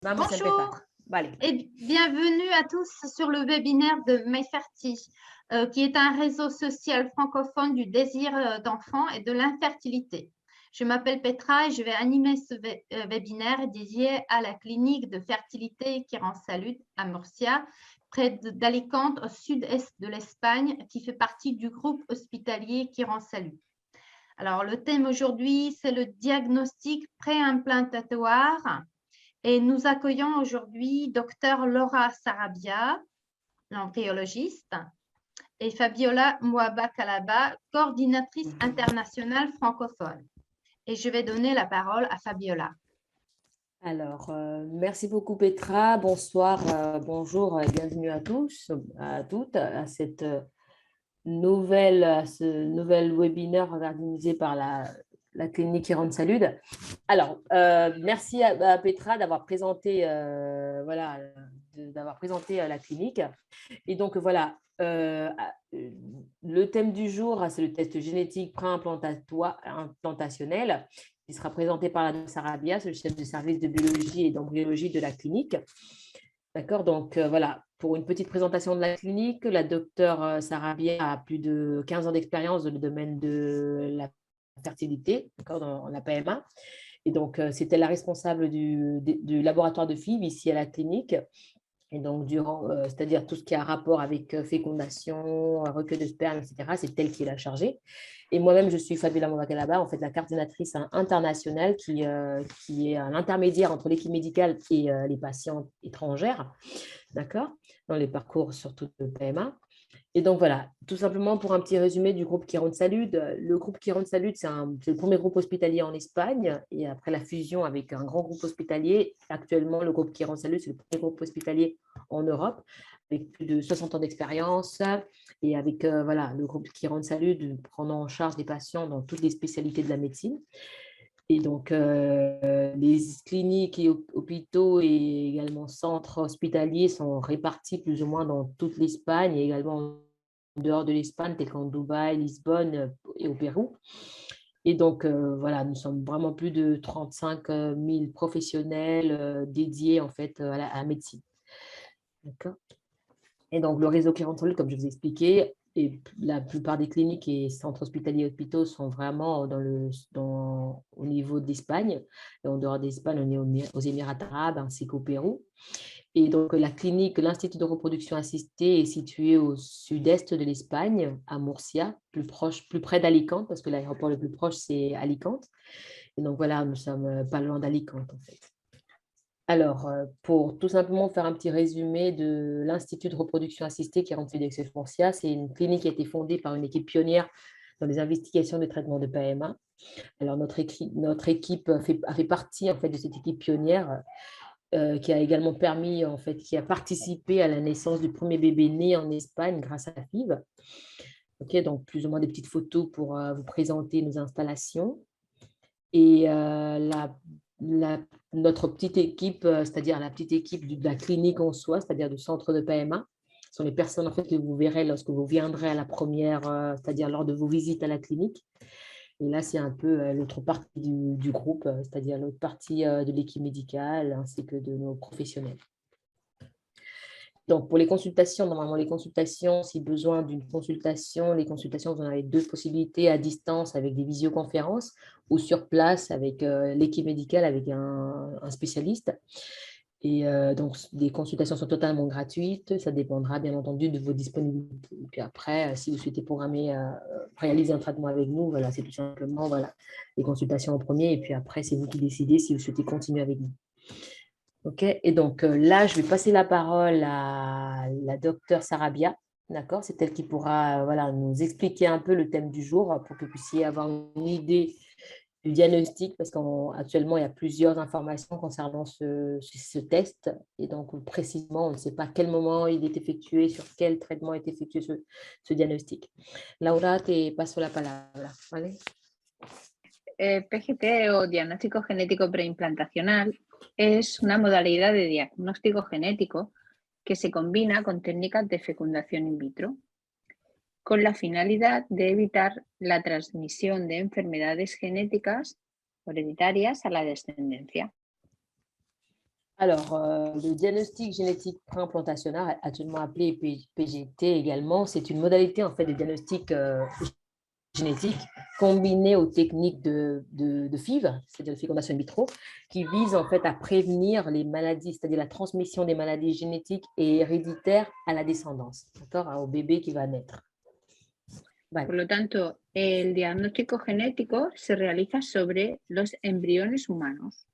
Vamos a empezar. Bonjour Vale. et bienvenue à tous sur le webinaire de MyFerti, qui est un réseau social francophone du désir d'enfant et de l'infertilité. Je m'appelle Petra et je vais animer ce webinaire dédié à la clinique de fertilité Quirónsalud à Murcia, près d'Alicante, au sud-est de l'Espagne, qui fait partie du groupe hospitalier Quirónsalud. Alors, le thème aujourd'hui, c'est le diagnostic préimplantatoire. Et nous accueillons aujourd'hui Dr Laura Sarabia, l'embryologiste, et Fabiola Mouaba Calaba, coordinatrice internationale francophone. Et je vais donner la parole à Fabiola. Alors, merci beaucoup Petra. Bonsoir, bonjour, bienvenue à tous, à toutes, à cette ce nouvel webinaire organisé par la clinique Quirónsalud. Alors, merci à Petra d'avoir présenté, d'avoir présenté la clinique. Et donc, voilà, le thème du jour, c'est le test génétique pré-implantationnel qui sera présenté par la Dr Sarabia, c'est le chef de service de biologie et d'embryologie de la clinique. D'accord, donc voilà, pour une petite présentation de la clinique, la docteure Sarabia a plus de 15 ans d'expérience dans le domaine de la fertilité, dans la PMA. Et donc, c'était la responsable du laboratoire de FIV ici à la clinique. Et donc, c'est-à-dire tout ce qui a rapport avec fécondation, recueil de sperme, etc., c'est elle qui l'a chargée. Et moi-même, je suis Fabiola Mouaba, en fait, la coordinatrice internationale qui est un intermédiaire entre l'équipe médicale et les patientes étrangères, d'accord, dans les parcours surtout de PMA. Et donc, voilà, tout simplement pour un petit résumé du groupe Quirónsalud. Le groupe Quirónsalud, c'est le premier groupe hospitalier en Espagne. Et après la fusion avec un grand groupe hospitalier, actuellement, le groupe Quirónsalud, c'est le premier groupe hospitalier en Europe, avec plus de 60 ans d'expérience. Et avec le groupe Quirónsalud prenant en charge des patients dans toutes les spécialités de la médecine. Et donc, les cliniques et hôpitaux et également centres hospitaliers sont répartis plus ou moins dans toute l'Espagne et également en dehors de l'Espagne, tels qu'en Dubaï, Lisbonne et au Pérou. Et donc, voilà, nous sommes vraiment plus de 35 000 professionnels dédiés en fait à la médecine. D'accord. Et donc, le réseau Quirónsalud, comme je vous ai expliqué, et la plupart des cliniques et centres hospitaliers et hôpitaux sont vraiment au niveau d'Espagne. Et en dehors d'Espagne, on est aux Émirats arabes ainsi qu'au Pérou. Et donc, la clinique, l'Institut de reproduction assistée est situé au sud-est de l'Espagne, à Murcia, plus près d'Alicante, parce que l'aéroport le plus proche, c'est Alicante. Et donc, voilà, nous sommes pas loin d'Alicante, en fait. Alors, pour tout simplement faire un petit résumé de l'Institut de reproduction assistée Quirónsalud d'Aix-Murcia, c'est une clinique qui a été fondée par une équipe pionnière dans les investigations de traitement de PMA. Alors, notre équipe a fait partie en fait, de cette équipe pionnière qui a également permis, en fait, qui a participé à la naissance du premier bébé né en Espagne grâce à la FIV. Ok, donc, plus ou moins des petites photos pour vous présenter nos installations. Et notre petite équipe, c'est-à-dire la petite équipe de la clinique en soi, c'est-à-dire du centre de PMA, sont les personnes en fait, que vous verrez lorsque vous viendrez à la première, c'est-à-dire lors de vos visites à la clinique. Et là, c'est un peu l'autre partie du groupe, c'est-à-dire l'autre partie de l'équipe médicale ainsi que de nos professionnels. Donc, pour les consultations, normalement, les consultations, si besoin d'une consultation, les consultations, vous en avez deux possibilités à distance avec des visioconférences ou sur place avec l'équipe médicale, avec un spécialiste. Et donc, les consultations sont totalement gratuites. Ça dépendra, bien entendu, de vos disponibilités. Et puis après, si vous souhaitez réaliser un traitement avec nous, voilà, c'est tout simplement les consultations en premier. Et puis après, c'est vous qui décidez si vous souhaitez continuer avec nous. Ok, et donc là, je vais passer la parole à la docteure Sarabia, d'accord? C'est elle qui pourra nous expliquer un peu le thème du jour pour que vous puissiez avoir une idée du diagnostic, parce qu'actuellement, il y a plusieurs informations concernant ce test. Et donc, précisément, on ne sait pas à quel moment il est effectué, sur quel traitement est effectué ce diagnostic. Laura, te paso la palabra, ¿vale? PGT o diagnóstico genético preimplantacional es una modalidad de diagnóstico genético que se combina con técnicas de fecundación in vitro con la finalidad de evitar la transmisión de enfermedades genéticas hereditarias a la descendencia. Alors, le diagnostic génétique préimplantationnel, actuellement appelé PGT également, c'est une modalité en fait de diagnostic génétique combinée aux techniques de FIV, c'est-à-dire de fécondation in vitro, qui vise en fait à prévenir les maladies, c'est-à-dire la transmission des maladies génétiques et héréditaires à la descendance, d'accord, au bébé qui va naître. Por lo tanto, el diagnóstico genético se realiza sobre los embriones humanos.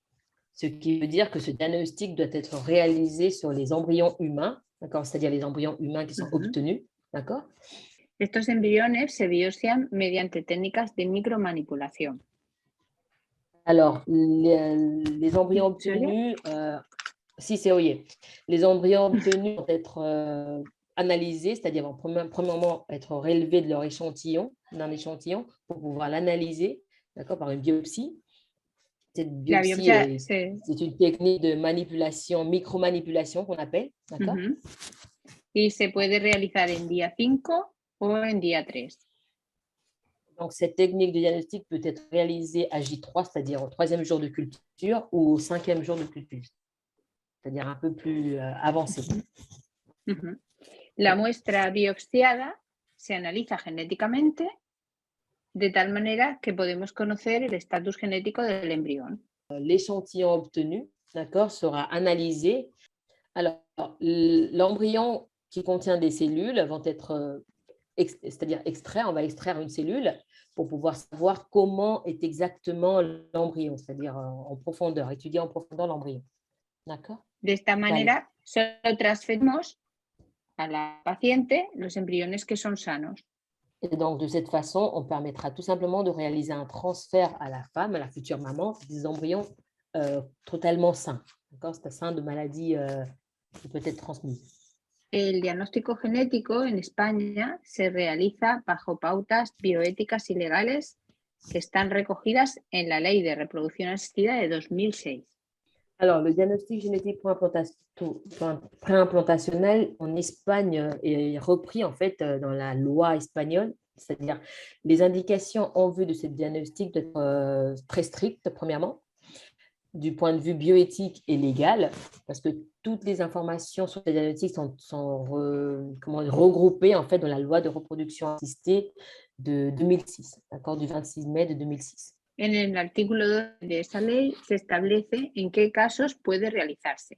Ce qui veut dire que ce diagnostic doit être réalisé sur les embryons humains, d'accord, c'est-à-dire les embryons humains qui sont obtenus, d'accord. Estos embriones se biopsian mediante técnicas de micromanipulación. Alors, les embryons obtenus, si c'est OIE, les embryons obtenus vont être analysés, c'est-à-dire vont premièrement être relevés de leur échantillon, d'un échantillon, pour pouvoir l'analyser, d'accord, par une biopsie. Cette biopsie, c'est une technique de manipulation, micromanipulation qu'on appelle, d'accord. Y se puede realizar en día 5 o en día 3. Donc, cette technique de diagnostic peut être réalisée à J3, c'est-à-dire au 3e jour de culture ou au 5e jour de culture, c'est-à-dire un peu plus avancé. La muestra biopsiada se analiza genéticamente de tal manera que podemos conocer el estatus genético del embrión. L'échantillon obtenu, d'accord, sera analysé. Alors, l'embryon qui contient des cellules vont être c'est-à-dire extraits, on va extraire une cellule pour pouvoir savoir comment est exactement l'embryon, c'est-à-dire en profondeur, étudier en profondeur l'embryon. D'accord. De esta manera, solo transferimos a la paciente los embriones que son sanos. Et donc, de cette façon, on permettra tout simplement de réaliser un transfert à la femme, à la future maman, des embryons totalement sains, d'accord, c'est sain de maladies qui peut être transmises. El diagnóstico genético en España se realiza bajo pautas bioéticas y legales que están recogidas en la Ley de Reproducción Asistida de 2006. Alors, le diagnostic génétique préimplantationnel en Espagne est repris en fait dans la loi espagnole, c'est-à-dire les indications en vue de ce diagnostic doivent être très strictes, premièrement, du point de vue bioéthique et légal, parce que toutes les informations sur les diagnostics sont regroupées en fait dans la loi de reproduction assistée de 2006, d'accord, du 26 mai de 2006. En el artículo 2 de esa ley se establece en qué casos puede realizarse.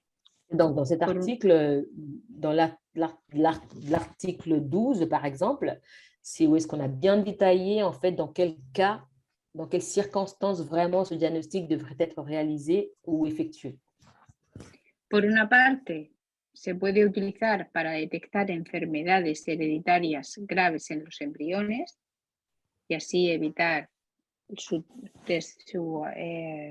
Donc, dans cet article, dans l'article 12, par exemple, c'est où est-ce qu'on a bien détaillé en fait dans quel cas, dans quelles circonstances vraiment ce diagnostic devrait être réalisé ou effectué. Por una parte, se puede utilizar para detectar enfermedades hereditarias graves en los embriones y así evitar su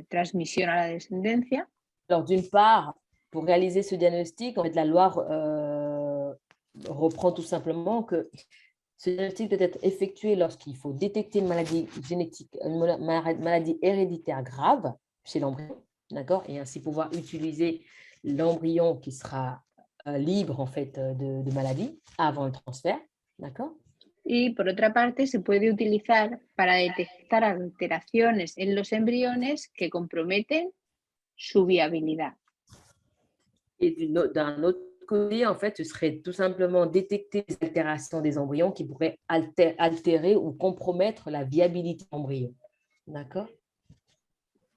transmisión a la descendencia. Alors, d'une part, pour réaliser ce diagnostic, en fait, la loi reprend tout simplement que ce diagnostic doit être effectué lorsqu'il faut détecter une maladie génétique, une maladie héréditaire grave chez l'embryon, d'accord, et ainsi pouvoir utiliser l'embryon qui sera libre en fait de maladie avant le transfert, d'accord. Y por otra parte, se puede utilizar para detectar alteraciones en los embriones que comprometen su viabilidad. Et d'un autre côté, en fait, ce serait tout simplement détecter les altérations des embryons qui pourraient altérer ou compromettre la viabilité de l'embryon. D'accord.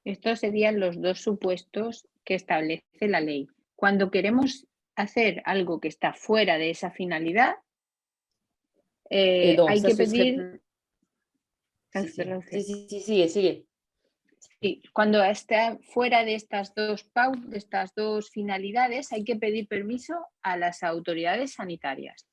Estos serían los dos supuestos que establece la ley. Cuando queremos hacer algo que está fuera de esa finalidad, donc, hay que pedir... Sí. Sí, cuando está fuera de estas dos finalidades, hay que pedir permiso a las autoridades sanitarias.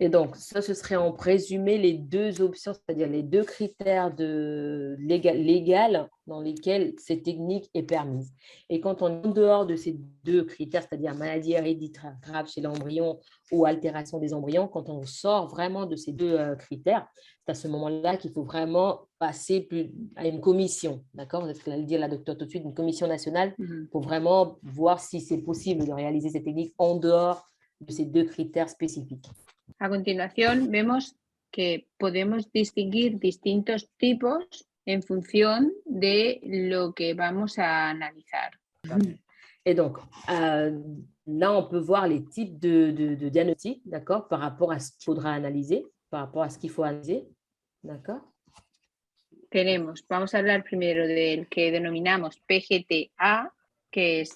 Et donc, ça, ce serait en présumé les deux options, c'est-à-dire les deux critères légal dans lesquels cette technique est permise. Et quand on est en dehors de ces deux critères, c'est-à-dire maladie héréditaire grave chez l'embryon ou altération des embryons, quand on sort vraiment de ces deux critères, c'est à ce moment-là qu'il faut vraiment passer à une commission, d'accord? C'est ce que va dire la docteure tout de suite, une commission nationale pour vraiment voir si c'est possible de réaliser cette technique en dehors de ces deux critères spécifiques. A continuación, vemos que podemos distinguir distintos tipos en función de lo que vamos a analizar. Et donc, là, on peut voir les types de diagnostics, d'accord, par rapport à ce qu'il faudra analyser, par rapport à ce qu'il faut analyser, d'accord. Vamos a hablar primero del que denominamos PGTA, que es...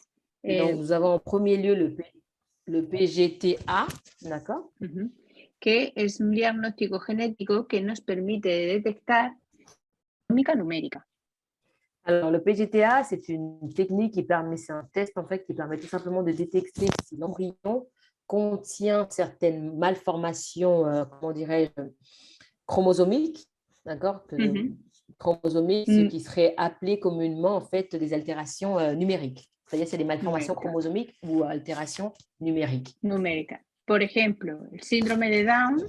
Donc, nous avons en premier lieu le PGTA, d'accord, que es un diagnóstico genético que nos permite detectar anatómica numérica. Alors, le PGTA, c'est une technique qui permet, c'est un test en fait qui permet tout simplement de détecter si l'embryon contient certaines malformations, comment dirais-je, chromosomiques, d'accord, chromosomiques, ce qui serait appelé communément en fait des altérations numériques. C'est-à-dire c'est des malformations chromosomiques ou altérations numériques. Numérica. Por ejemplo, el síndrome de Down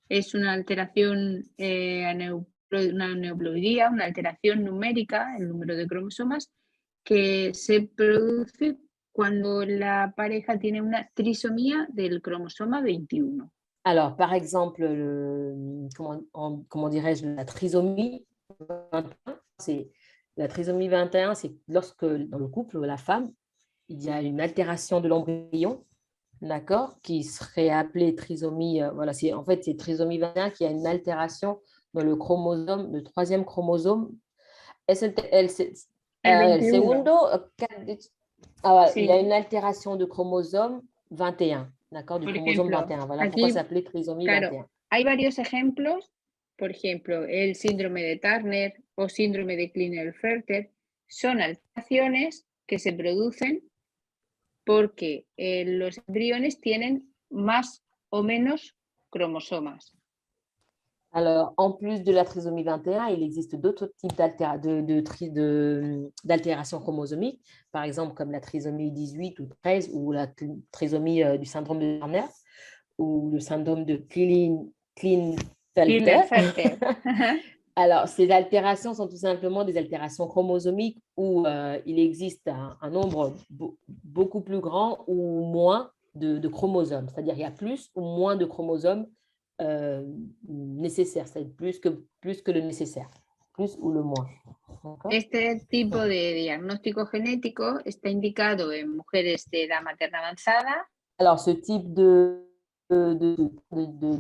es una alteración una neoploidía, una alteración numérica, el número de cromosomas, que se produce cuando la pareja tiene una trisomía del cromosoma 21. Alors, par exemple, comment dirais-je, la trisomie 21, la trisomie 21, c'est lorsque dans le couple, la femme, il y a une altération de l'embryon, d'accord, qui serait appelée trisomie, voilà, en fait, c'est trisomie 21 qui a une altération dans le chromosome, le troisième chromosome. El segundo, il y a une altération de chromosome 21, d'accord, du chromosome 21. Voilà pourquoi ça s'appelait trisomie 21. Hay varios ejemplos, por ejemplo, el síndrome de Turner o síndrome de Klinefelter, son alteraciones que se producen porque los embriones tienen más o menos cromosomas. Alors, en plus de la trisomie 21, il existe d'autres types d'altérations chromosomiques, par exemple comme la trisomie 18 ou 13 ou la trisomie du syndrome de Turner ou le syndrome de Klinefelter. Alors, ces altérations sont tout simplement des altérations chromosomiques où il existe un nombre beaucoup plus grand ou moins de chromosomes. C'est-à-dire qu'il y a plus ou moins de chromosomes nécessaires, c'est-à-dire plus que le nécessaire, plus ou le moins. Este tipo de diagnóstico genético está indicado en mujeres de edad materna avanzada. Alors, ce type de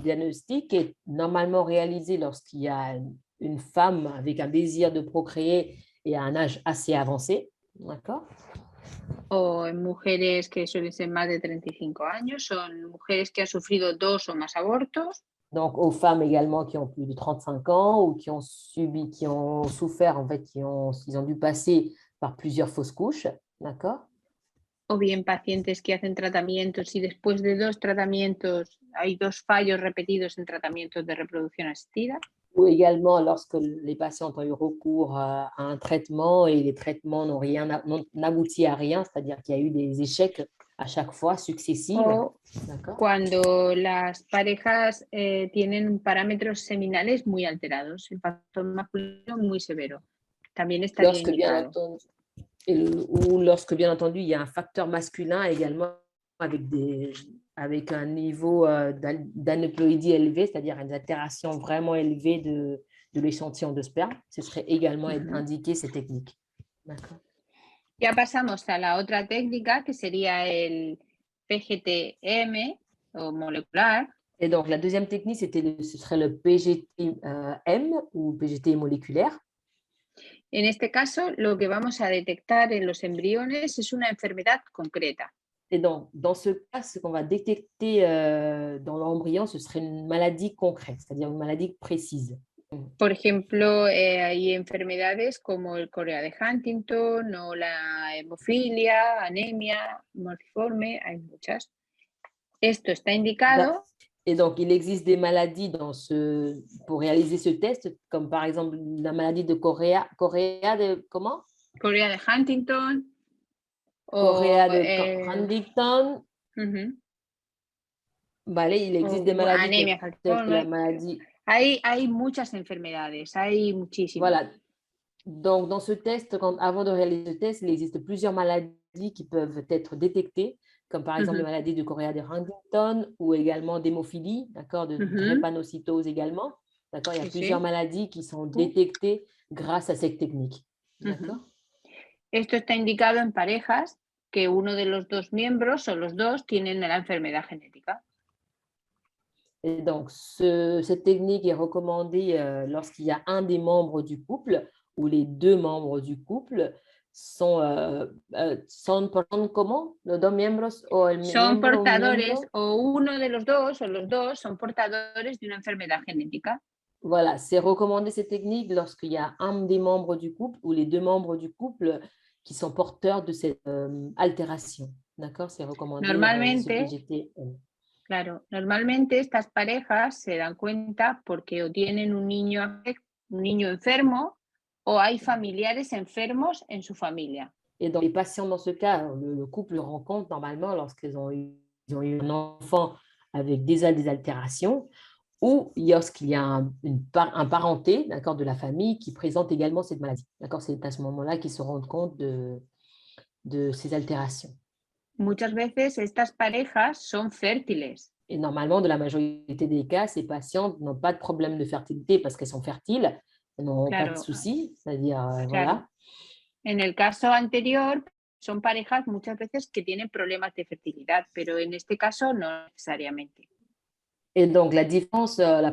diagnostic est normalement réalisé lorsqu'il y a une femme avec un désir de procréer et à un âge assez avancé, d'accord? O en mujeres que suelen ser más de 35 años, son mujeres que han sufrido 2 o más abortos. Donc, aux femmes également qui ont plus de 35 ans ou qui ont souffert, en fait, ils ont dû passer par plusieurs fausses couches, d'accord? O bien pacientes que hacen tratamientos y después de 2 tratamientos hay 2 fallos repetidos en tratamientos de reproducción asistida. Ou également lorsque les patients ont eu recours à un traitement et les traitements n'ont abouti à rien, c'est-à-dire qu'il y a eu des échecs à chaque fois successifs. Cuando las parejas tienen parámetros seminales muy alterados, el factor masculino muy severo. También estaría indicado. Ou lorsque, bien entendu, il y a un facteur masculin également avec un niveau d'aneuploïdie élevé, c'est-à-dire une altération vraiment élevée de l'échantillon de sperme, ce serait également indiqué ces techniques. Ya pasamos a la otra técnica que sería el PGTM o molecular. Et donc, la deuxième technique, ce serait le PGTM ou PGT moléculaire. En este caso, lo que vamos a detectar en los embriones es una enfermedad concreta. Et donc, dans ce cas, ce qu'on va détecter dans l'embryon, ce serait une maladie concrète, c'est-à-dire une maladie précise. Por ejemplo, hay enfermedades como el chorea de Huntington o la hemofilia, anemia, morciforme, hay muchas. Esto está indicado. Et donc, il existe des maladies pour réaliser ce test, comme par exemple la maladie de Chorea de comment? Chorea de Huntington. Chorea de Huntington. Vale, il existe des maladies telles que la maladie. Hay muchas enfermedades, hay muchísimas. Voilà. Donc, dans ce test, avant de réaliser le test, il existe plusieurs maladies qui peuvent être détectées, comme par exemple la maladie de Chorea de Huntington ou également d'hémophilie, d'accord, de drépanocytose également. D'accord, il y a plusieurs maladies qui sont détectées grâce à cette technique. D'accord. Esto está indicado en parejas que uno de los dos miembros o los dos tienen la enfermedad genética. Et donc, cette technique est recommandée lorsqu'il y a un des membres du couple ou les deux membres du couple son comment? ¿Los dos miembros o el Son miembro, un portadores miembro? o uno de los dos o los dos son portadores de una enfermedad genética. Voilà, c'est recommandé cette technique lorsqu'il y a un des membres du couple ou les deux membres du couple qui sont porteurs de cette altération. D'accord? C'est recommandé ce Normalmente, PGT-M. claro, normalmente estas parejas se dan cuenta porque o tienen un niño enfermo o hay familiares enfermos en su familia. Et dans les patients, dans ce cas, le couple rend compte normalement lorsqu'ils ont eu un enfant avec déjà des altérations ou lorsqu'il y a un parenté, d'accord, de la famille qui présente également cette maladie. D'accord, c'est à ce moment-là qu'ils se rendent compte de ces altérations. Muchas veces estas parejas son fértiles. Et normalement, de la majorité des cas, ces patientes n'ont pas de problème de fertilité parce qu'elles sont fertiles, elles n'ont pas de Claro, soucis, c'est-à-dire, claro. voilà. En el caso anterior, son parejas muchas veces que tienen problemas de fertilidad, pero en este caso no necesariamente. Et donc, la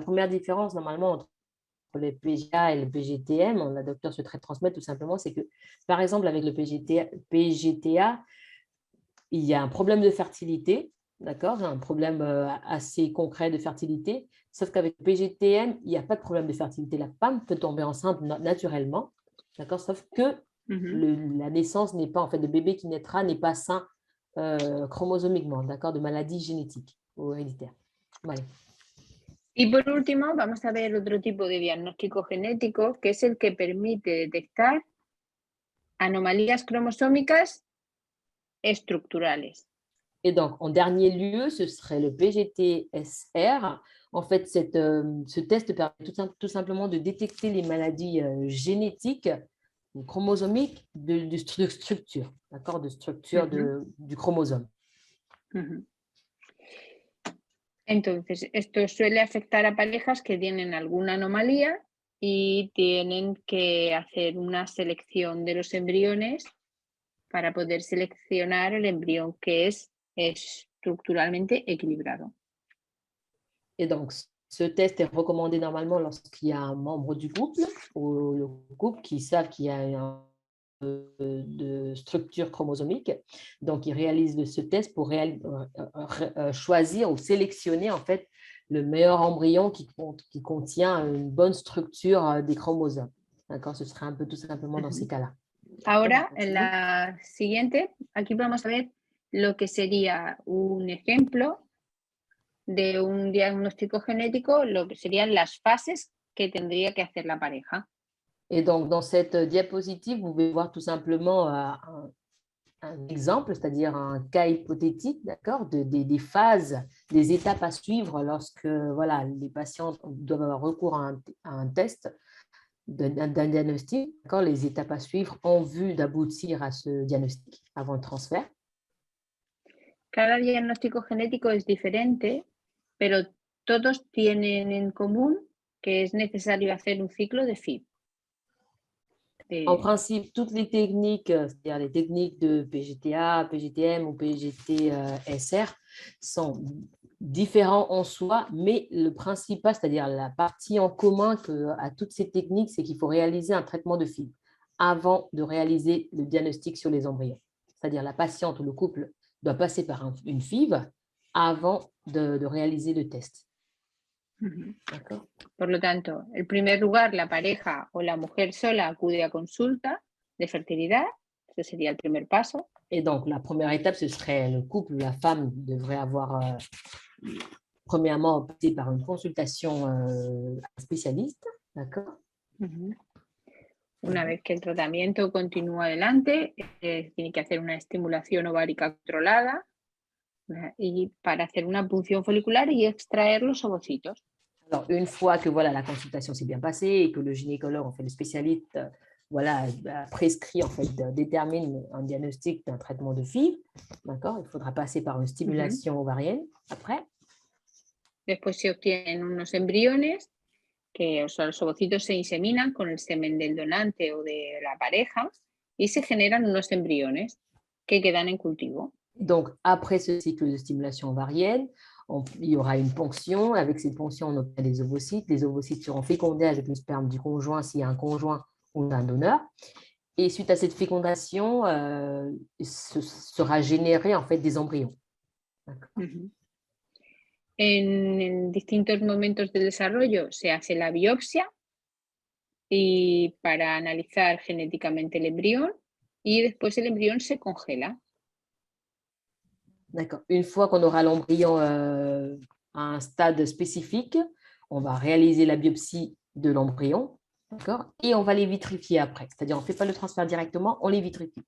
première différence, normalement, entre le PGA et le PGTM, la docteur souhaiterait transmettre tout simplement, c'est que, par exemple, avec le PGTA, il y a un problème de fertilité, d'accord, un problème assez concret de fertilité, sauf qu'avec le PGTM, il n'y a pas de problème de fertilité. La femme peut tomber enceinte naturellement, d'accord, sauf que la naissance n'est pas, en fait, le bébé qui naîtra n'est pas sain chromosomiquement, d'accord, de maladie génétique ou héréditaire. Vale. Y por último, vamos a ver otro tipo de diagnóstico genético, que es el que permite detectar anomalías cromosómicas estructurales. Et donc, en dernier lieu, ce serait le PGT-SR. En fait, ce test permet tout simplement de détecter les maladies génétiques, chromosomiques de structure, d'accord, de structure du chromosome. Entonces, esto suele afectar a parejas que tienen alguna anomalía y tienen que hacer una selección de los embriones para poder seleccionar el embrión que es estructuralmente equilibrado. Et donc, ce test est recommandé normalement lorsqu'il y a un membre du couple ou le couple qui savent qu'il y a de structure chromosomique. Donc, ils réalisent ce test pour choisir ou sélectionner en fait le meilleur embryon qui contient une bonne structure des chromosomes. D'accord, ce serait un peu tout simplement dans ces cas-là. Ahora, en la siguiente, aquí vamos a ver lo que sería un ejemplo de un diagnóstico genético, lo que serían las fases que tendría que hacer la pareja. Et donc, dans cette diapositive, vous pouvez voir tout simplement un exemple, c'est-à-dire un cas hypothétique, d'accord, des phases, des étapes à suivre lorsque voilà, les patients doivent avoir recours à un test, d'un diagnostic, d'accord, les étapes à suivre en vue d'aboutir à ce diagnostic avant le transfert. Cada diagnóstico genético es diferente, pero todos tienen en común que es necesario hacer un ciclo de FIV. En principe, toutes les techniques, c'est-à-dire les techniques de PGTA, PGTM ou PGT-SR sont différents en soi, mais le principal, c'est-à-dire la partie en commun à toutes ces techniques, c'est qu'il faut réaliser un traitement de FIV avant de réaliser le diagnostic sur les embryons. C'est-à-dire la patiente ou le couple doit passer par une FIV avant de réaliser le test. Por lo tanto, en primer lugar, la pareja o la mujer sola acude a consulta de fertilidad. Ese sería el primer paso. Et donc, la première étape, ce serait le couple, la femme devrait avoir premièrement passer par une consultation spécialiste, d'accord? Una vez que el tratamiento continúa adelante, tiene que hacer una estimulación ovárica controlada y para hacer una punción folicular y extraer los ovocitos. Alors, une fois que voilà, la consultation s'est bien passée et que le gynécologue, en fait, le spécialiste, voilà, a prescrit, en fait, détermine un diagnostic d'un traitement de FIV, d'accord? Il faudra passer par une stimulation ovarienne après. Después se obtienen unos embriones que, o sea, los ovocitos se inseminan con el semen del donante o de la pareja y se generan unos embriones que quedan en cultivo. Donc, après ce cycle de stimulation ovarienne, il y aura une ponction. Avec cette ponction, on obtient des ovocytes. Les ovocytes seront fécondés avec le sperme du conjoint s'il y a un conjoint ou un donneur. Et suite à cette fécondation, sera généré en fait des embryons. En distintos momentos del desarrollo se hace la biopsia y para analizar genéticamente el embrión y después el embrión se congela. D'accord. Une fois qu'on aura l'embryon à un stade spécifique, on va réaliser la biopsie de l'embryon, d'accord, et on va les vitrifier après. C'est-à-dire, on ne fait pas le transfert directement, on les vitrifie.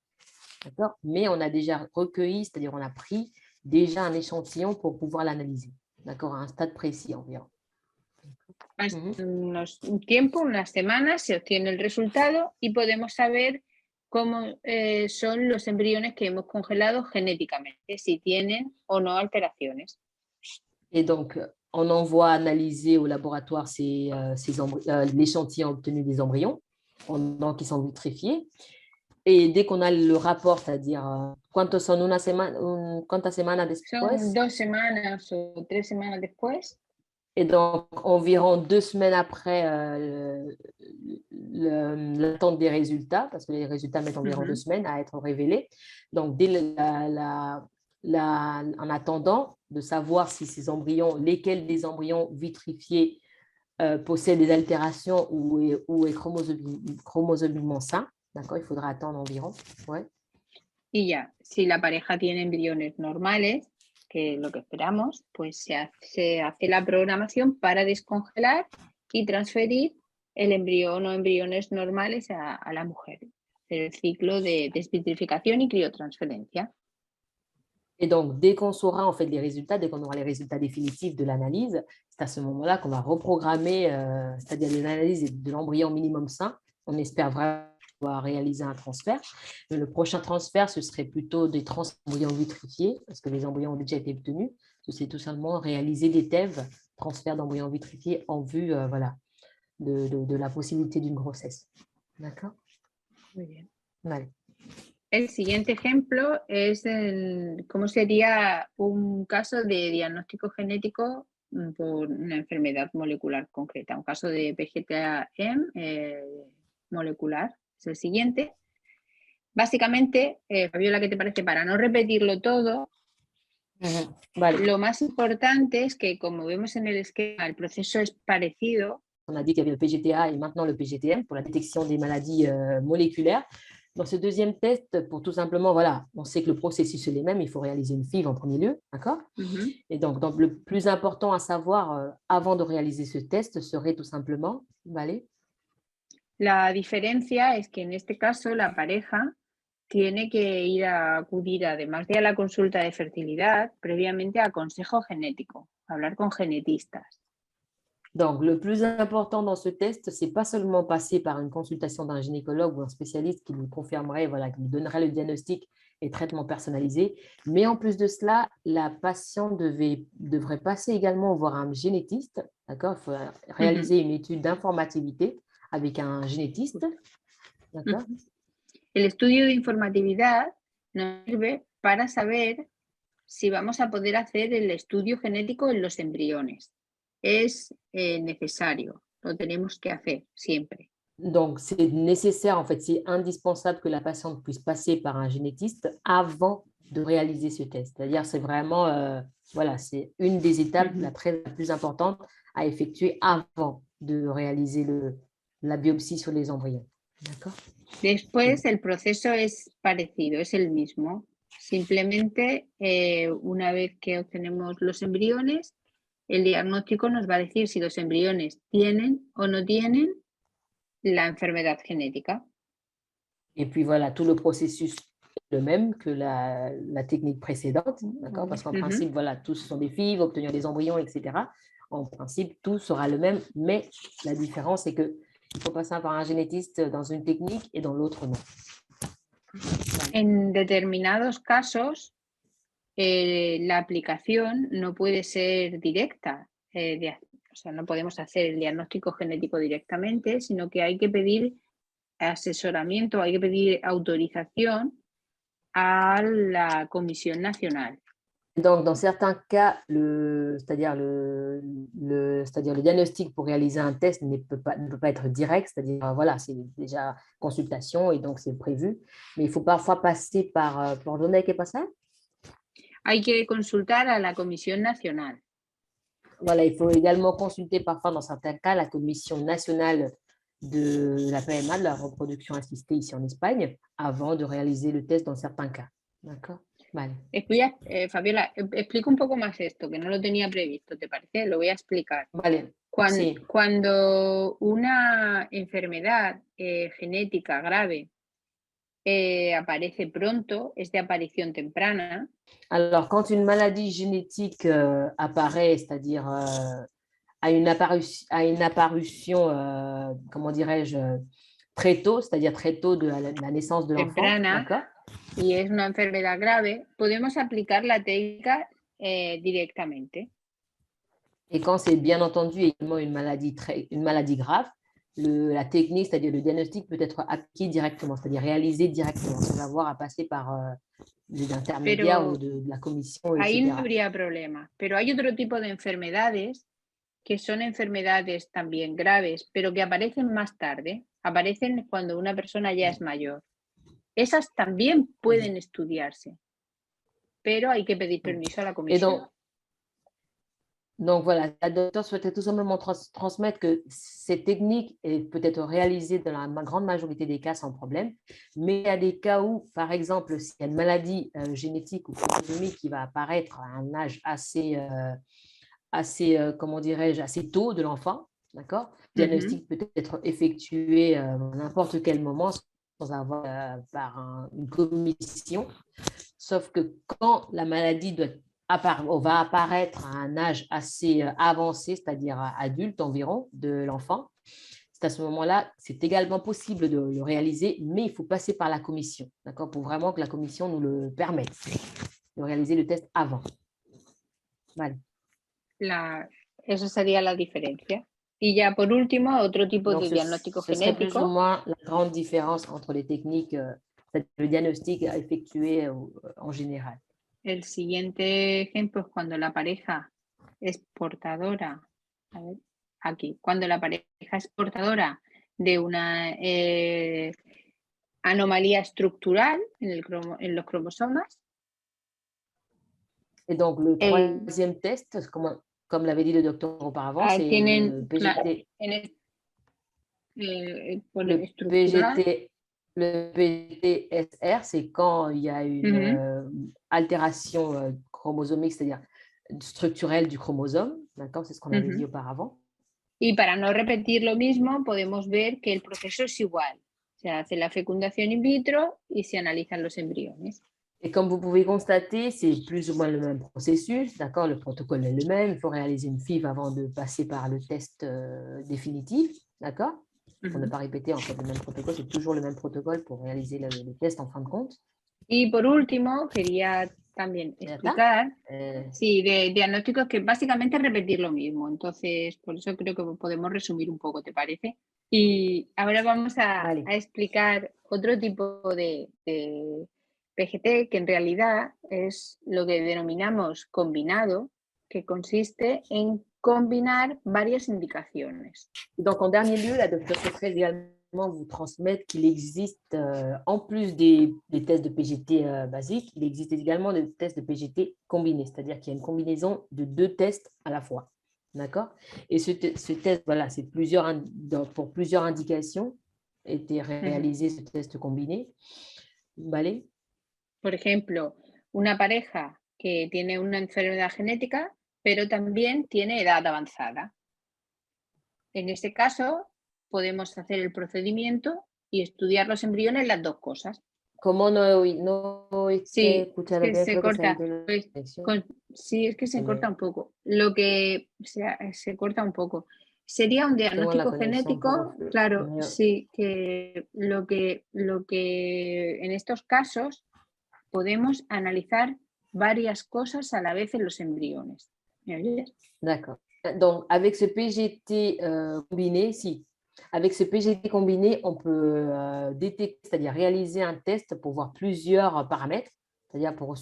D'accord. Mais on a déjà recueilli, c'est-à-dire on a pris déjà un échantillon pour pouvoir l'analyser, d'accord, à un stade précis environ. Un tiempo, unas semanas, se obtiene el resultado y podemos saber cómo son los embriones que hemos congelado genéticamente, si tienen o no alteraciones. Et donc, on envoie analyser au laboratoire l'échantillon obtenu des embryons, donc ils sont vitrifiés. Et dès qu'on a le rapport, c'est-à-dire cuántas semanas después? Son 2 semanas o 3 semanas después. Et donc, environ 2 semaines après l'attente des résultats, parce que les résultats mettent environ 2 semaines à être révélés. Donc, en attendant de savoir si ces embryons, lesquels des embryons vitrifiés possèdent des altérations ou est chromosomiquement sain, d'accord, il faudra attendre environ. Ouais. Y ya, si la pareja tiene embriones normales, que es lo que esperamos, pues se hace la programación para descongelar y transferir el embrión o embriones normales a la mujer. El ciclo de desvitrificación y criotransferencia. Et donc, dès qu'on saura en fait les résultats, dès qu'on aura les résultats définitifs de l'analyse, c'est à ce moment-là qu'on va reprogrammer, c'est-à-dire l'analyse de l'embryon minimum sain. On espère vraiment pouvoir réaliser un transfert. Mais le prochain transfert, ce serait plutôt des embryons vitrifiés, parce que les embryons ont déjà été obtenus. C'est tout simplement réaliser des TEV, transfert d'embryons vitrifiés en vue voilà, de la possibilité d'une grossesse. D'accord? Muy bien. Vale. El siguiente ejemplo es cómo sería un caso de diagnóstico genético por una enfermedad molecular concreta, un caso de PGTA-M molecular. Es el siguiente. Básicamente, Fabiola, ¿qué te parece? Para no repetirlo todo, vale. Lo más importante es que, como vemos en el esquema, el proceso es parecido. On a dit qu'il y avait le PGTA et maintenant le PGTM pour la détection des maladies moléculaires. Dans ce deuxième test, pour tout simplement, voilà, on sait que le processus est le même, il faut réaliser une FIV en premier lieu, d'accord? Et donc, le plus important à savoir avant de réaliser ce test serait tout simplement, ¿vale? La diferencia es que en este caso la pareja tiene que ir a acudir, además de a la consulta de fertilidad, previamente a consejo genético, hablar con genetistas. Donc, le plus important dans ce test, ce n'est pas seulement passer par une consultation d'un gynécologue ou un spécialiste qui nous confirmerait, voilà, qui nous donnerait le diagnostic et traitement personnalisé, mais en plus de cela, la patiente devrait passer également voir un génétiste, d'accord? Il faut réaliser une étude d'informativité avec un génétiste, d'accord? El estudio de informatividad nos sirve para saber si vamos a poder hacer el estudio genético en los embriones. Es necesario, lo tenemos que hacer siempre. Donc, c'est nécessaire, en fait, c'est indispensable que la patiente puisse passer par un génétiste avant de réaliser ce test. C'est-à-dire, c'est vraiment, voilà, c'est une des étapes la plus importante à effectuer avant de réaliser la biopsie sur les embryons. D'accord? Después, el proceso es parecido, es el mismo. Simplemente, una vez que obtenemos los embriones, el diagnóstico nos va a decir si los embriones tienen o no tienen la enfermedad génética. Et puis voilà, tout le processus est le même que la technique précédente, d'accord? Parce qu'en principe, voilà, tous sont des FIV, obtenir des embryons, etc. En principe, tout sera le même, mais la différence, c'est qu'il faut passer par un génétiste dans une technique et dans l'autre, non. En determinados casos, la aplicación no puede ser directa, o sea, no podemos hacer el diagnóstico genético directamente, sino que hay que pedir asesoramiento, hay que pedir autorización a la Comisión Nacional. Donc, dans certains cas, c'est-à-dire le diagnostic pour réaliser un test ne peut pas être direct, c'est-à-dire, voilà, c'est déjà consultation et donc c'est prévu. Mais il faut parfois passer par... ¿Por dónde hay que pasar? Hay que consultar a la Comisión Nacional. Voilà, il faut également consulter parfois, dans certains cas, la Commission nationale de la PMA, de la reproduction assistée ici en Espagne, avant de réaliser le test dans certains cas. D'accord? Vale. Fabiola, explico un poco más esto, que no lo tenía previsto, ¿te parece? Lo voy a explicar. Vale. Sí. Cuando una enfermedad genética grave aparece pronto, es de aparición temprana. Alors, quand une maladie génétique apparaît, c'est-à-dire a une apparition, comment dirais-je, très tôt, c'est-à-dire très tôt de la naissance de l'enfant, d'accord? Y es una enfermedad grave, podemos aplicar la técnica directamente. Et quand c'est bien entendu également une maladie grave, la technique, c'est-à-dire le diagnostic, peut être acquis directement, c'est-à-dire réalisé directement, sans avoir à passer par des intermédiaires ou de la commission, etc. Ahí no habría problema, pero hay otro tipo de enfermedades que son enfermedades también graves, pero que aparecen más tarde, aparecen cuando una persona ya es mayor. Esas también pueden estudiarse, pero hay que pedir permiso a la comisión. Donc voilà, la docteure souhaitait tout simplement transmettre que cette technique peut être réalisée dans la grande majorité des cas sans problème, mais il y a des cas où, par exemple, s'il y a une maladie génétique ou chromosomique qui va apparaître à un âge comment dirais-je, assez tôt de l'enfant, d'accord? Le diagnostic peut être effectué à n'importe quel moment sans avoir par une commission, sauf que quand la maladie va apparaître à un âge assez avancé, c'est-à-dire adulte environ de l'enfant, c'est à ce moment-là, c'est également possible de le réaliser, mais il faut passer par la commission, d'accord, pour vraiment que la commission nous le permette de réaliser le test avant. Vale. Esa sería la diferencia. Y ya por último, otro tipo de diagnóstico genético. Plus ou moins la grande différence entre les techniques, le diagnostic effectué en général. El siguiente ejemplo es cuando la pareja es portadora, a ver, aquí, cuando la pareja es portadora de una anomalía estructural en los cromosomas. Et donc, le troisième test, comme l'avait dit le docteur auparavant, c'est le PGT. Le PGT-SR, c'est quand il y a une altération chromosomique, c'est-à-dire structurelle du chromosome, d'accord? C'est ce qu'on avait dit auparavant. Y para no repetir lo mismo, podemos ver que el proceso es igual. Se hace la fecundación in vitro y se analizan los embriones. Et comme vous pouvez constater, c'est plus ou moins le même processus, d'accord? Le protocole est le même. Il faut réaliser une FIV avant de passer par le test définitif, d'accord? Pour ne pas répéter en fait le même protocole, c'est toujours le même protocole pour réaliser le test en fin de compte. Y por último, quería también explicar, sí, de diagnósticos que básicamente es repetir lo mismo. Entonces, por eso creo que podemos resumir un poco, ¿te parece? Y ahora vamos a explicar otro tipo de PGT, que en realidad es lo que denominamos combinado, que consiste en combinar varias indicaciones. Donc, en dernier lieu, la docteure souhaiterait également vous transmettre qu'il existe, en plus des tests de PGT basiques, il existe également des tests de PGT combinés, c'est-à-dire qu'il y a une combinaison de 2 tests à la fois. D'accord? Et ce test, voilà, c'est pour plusieurs indications été réalisé ce test combiné. ¿Vale? Por ejemplo, una pareja que tiene una enfermedad genética, pero también tiene edad avanzada. En este caso, podemos hacer el procedimiento y estudiar los embriones, las dos cosas. ¿Cómo no sí, escuchado bien? Se corta. Sí, es que se corta un poco. Lo que se corta un poco. Sería un diagnóstico genético, claro, sí, que lo que en estos casos podemos analizar varias cosas a la vez en los embriones. ¿Me oyes? D'accord. Donc, avec ce PGT combiné, si, Avec ce PGT combiné, on peut détecter, c'est-à-dire réaliser un test pour voir plusieurs paramètres, c'est-à-dire pour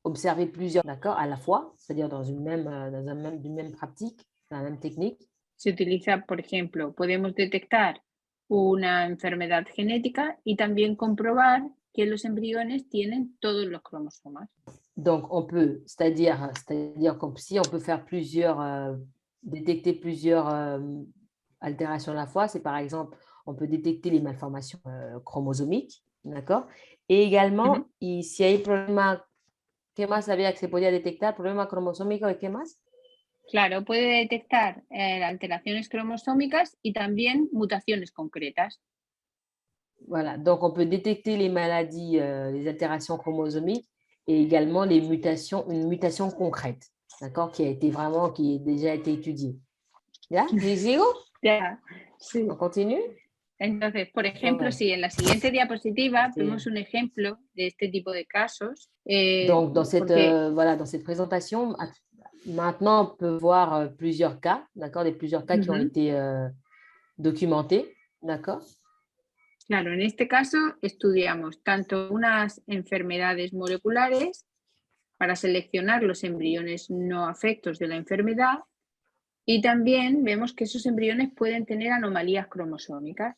observer plusieurs à la fois, c'est-à-dire dans une même pratique, dans la même technique. Se utiliza, por ejemplo, podemos detectar una enfermedad genética y también comprobar que los embriones tienen todos los cromosomas. Donc, on peut, c'est-à-dire si on peut faire détecter plusieurs altérations à la fois, c'est par exemple, on peut détecter les malformations chromosomiques, d'accord? Et également, y si hay problema, ¿qué más había que se podía detectar? ¿Problema cromosómico y qué más? Claro, puede detectar alteraciones cromosómicas y también mutaciones concretas. Voilà, donc on peut détecter les maladies, les altérations chromosomiques et également une mutation concrète, d'accord, qui a déjà été étudiée. ¿Ya? ¿Sigo? Ya, sí. On continue? Entonces, por ejemplo, Ouais. si en la siguiente diapositiva Sí. vemos un ejemplo de este tipo de casos. Donc, dans cette présentation, maintenant, on peut voir plusieurs cas, d'accord, plusieurs cas qui ont été documentés, d'accord? Claro, en este caso estudiamos tanto unas enfermedades moleculares para seleccionar los embriones no afectos de la enfermedad y también vemos que esos embriones pueden tener anomalías cromosómicas.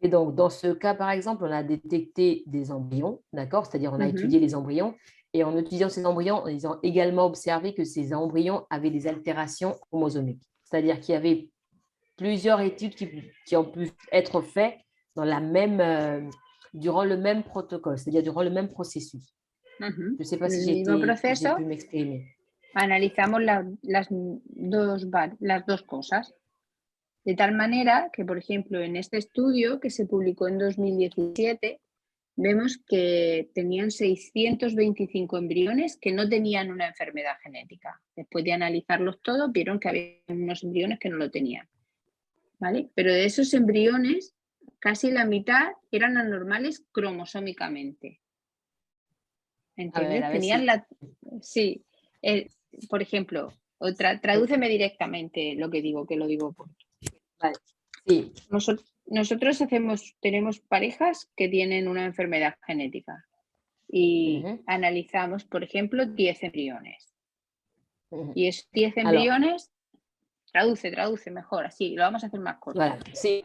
Et donc, dans ce cas, par exemple, on a détecté des embryons, d'accord? C'est-à-dire, on a étudié les embryons et en étudiant ces embryons, ils ont également observé que ces embryons avaient des altérations chromosomiques. C'est-à-dire qu'il y avait plusieurs études qui ont pu être faites durant le même protocole, c'est-à-dire durant le même processus. Je ne sais pas si j'ai pu m'exprimer. Analizamos las dos cosas. De tal manera que, por ejemplo, en este estudio que se publicó en 2017, vemos que tenían 625 embriones que no tenían una enfermedad genética. Después de analizarlos todos, vieron que había unos embriones que no lo tenían. ¿Vale? Pero de esos embriones, casi la mitad eran anormales cromosómicamente. ¿Entiendes? Tenían sí. Por ejemplo, tradúceme directamente lo que digo, que lo digo por... Vale. Sí. Nosotros tenemos parejas que tienen una enfermedad genética y analizamos, por ejemplo, 10 embriones. Y esos 10 embriones, traduce mejor, así, lo vamos a hacer más corto. Voilà, si.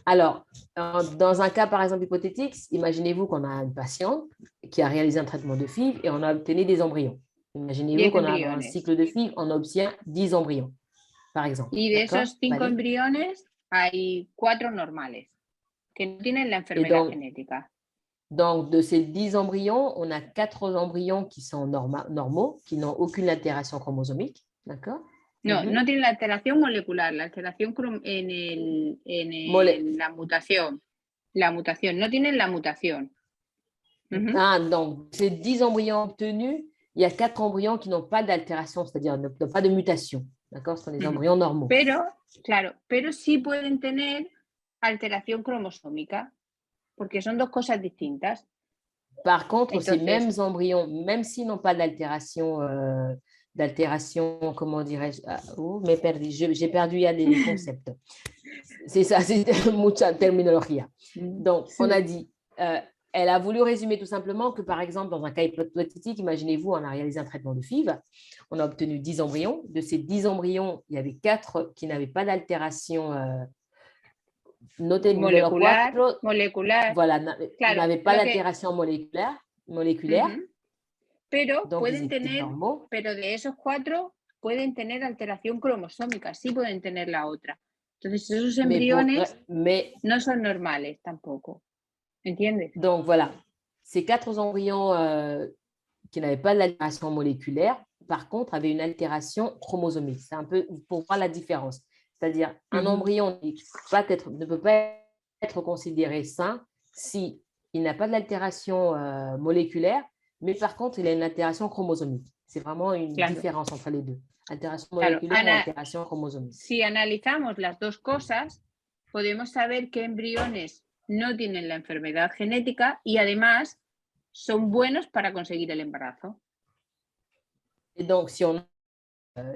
Alors, dans un cas, par exemple, hypothétique, imaginez-vous qu'on a une patiente qui a réalisé un traitement de FIV et on a obtenu des embryons. Imaginez-vous qu'on a un cycle de FIV, on obtient 10 embryons, par exemple. Y de esos 5 embriones, hay 4 normales que no tienen la enfermedad genética. Donc, de ces 10 embryons, on a 4 embryons qui sont normaux, qui n'ont aucune altération chromosomique. D'accord? No, no tienen la alteración molecular, la alteración la mutación. La mutación, no tienen la mutación. Ah, donc, ces 10 embryons obtenus, il y a 4 embryons qui n'ont pas d'altération, c'est-à-dire n'ont pas de mutation. D'accord? Ce sont des embryons normaux. Pero sí pueden tener alteración cromosómica, porque son dos cosas distintas. Par contre, ces mêmes embryons, même s'ils n'ont pas d'altération, comment dirais-je, j'ai perdu il y a des concepts. C'est ça, c'est mucha terminología. Donc, on a dit, elle a voulu résumer tout simplement que, par exemple, dans un cas hypothétique, imaginez-vous, on a réalisé un traitement de FIV, on a obtenu 10 embryons. De ces 10 embryons, il y avait 4 qui n'avaient pas d'altération moléculaire. Voilà, n'avaient pas d'altération moléculaire. Pero de esos 4 pueden tener alteración cromosómica, sí pueden tener la otra. Entonces esos embriones no son normales tampoco. ¿Entiendes? Donc voilà, ces 4 embryons qui n'avaient pas d'altération moléculaire, par contre, avaient une altération chromosomique. C'est un peu pour voir la différence. C'est-à-dire, un embryon ne peut pas être considéré sain s'il n'a pas d'altération moléculaire, mais par contre, il a une altération chromosomique. C'est vraiment une différence entre les deux. Altération moléculaire y altération chromosomique. Si analizamos las dos cosas, podemos saber qué embriones no tienen la enfermedad genética y además son buenos para conseguir el embarazo. Et donc, si on a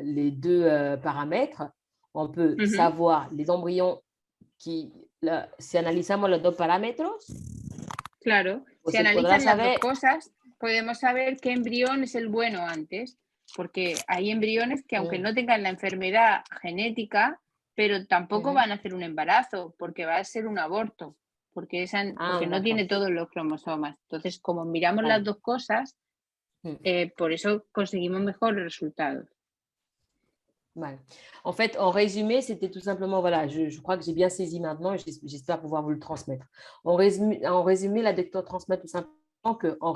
les deux paramètres, on peut Ujú. savoir les embryons si analizamos los dos parámetros, Claro, pues si se podrá analizan las dos saber. cosas, podemos saber qué embrión es el bueno antes, porque hay embriones que aunque Mm, no tengan la enfermedad genética, pero tampoco ujú. van a hacer un embarazo, porque va a ser un aborto, porque Ah, no tiene d'accord. todos los cromosomas. Entonces, como miramos las Vale. dos cosas, Mm. por eso conseguimos mejores resultados. Vale. En fait, en résumé, c'était tout simplement, voilà, je crois que j'ai bien saisi maintenant et j'espère pouvoir vous le transmettre. En résumé, la docteur transmet tout simplement qu'en en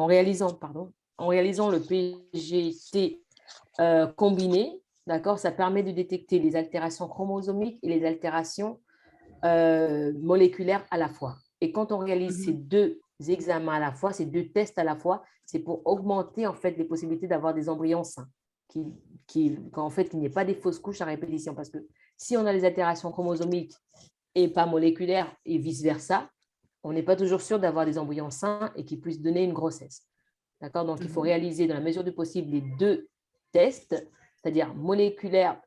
réalisant le PGT combiné, d'accord, ça permet de détecter les altérations chromosomiques et les altérations moléculaires à la fois. Et quand on réalise ces Ujú. deux examens à la fois, ces deux tests à la fois, c'est pour augmenter en fait les possibilités d'avoir des embryons sains, qu'en fait qu'il n'y ait pas des fausses couches à répétition. Parce que si on a les altérations chromosomiques et pas moléculaires et vice-versa, on n'est pas toujours sûr d'avoir des embryons sains et qui puissent donner une grossesse. D'accord? Donc, il faut Ujú. réaliser dans la mesure du possible les deux tests, c'est-à-dire moléculaire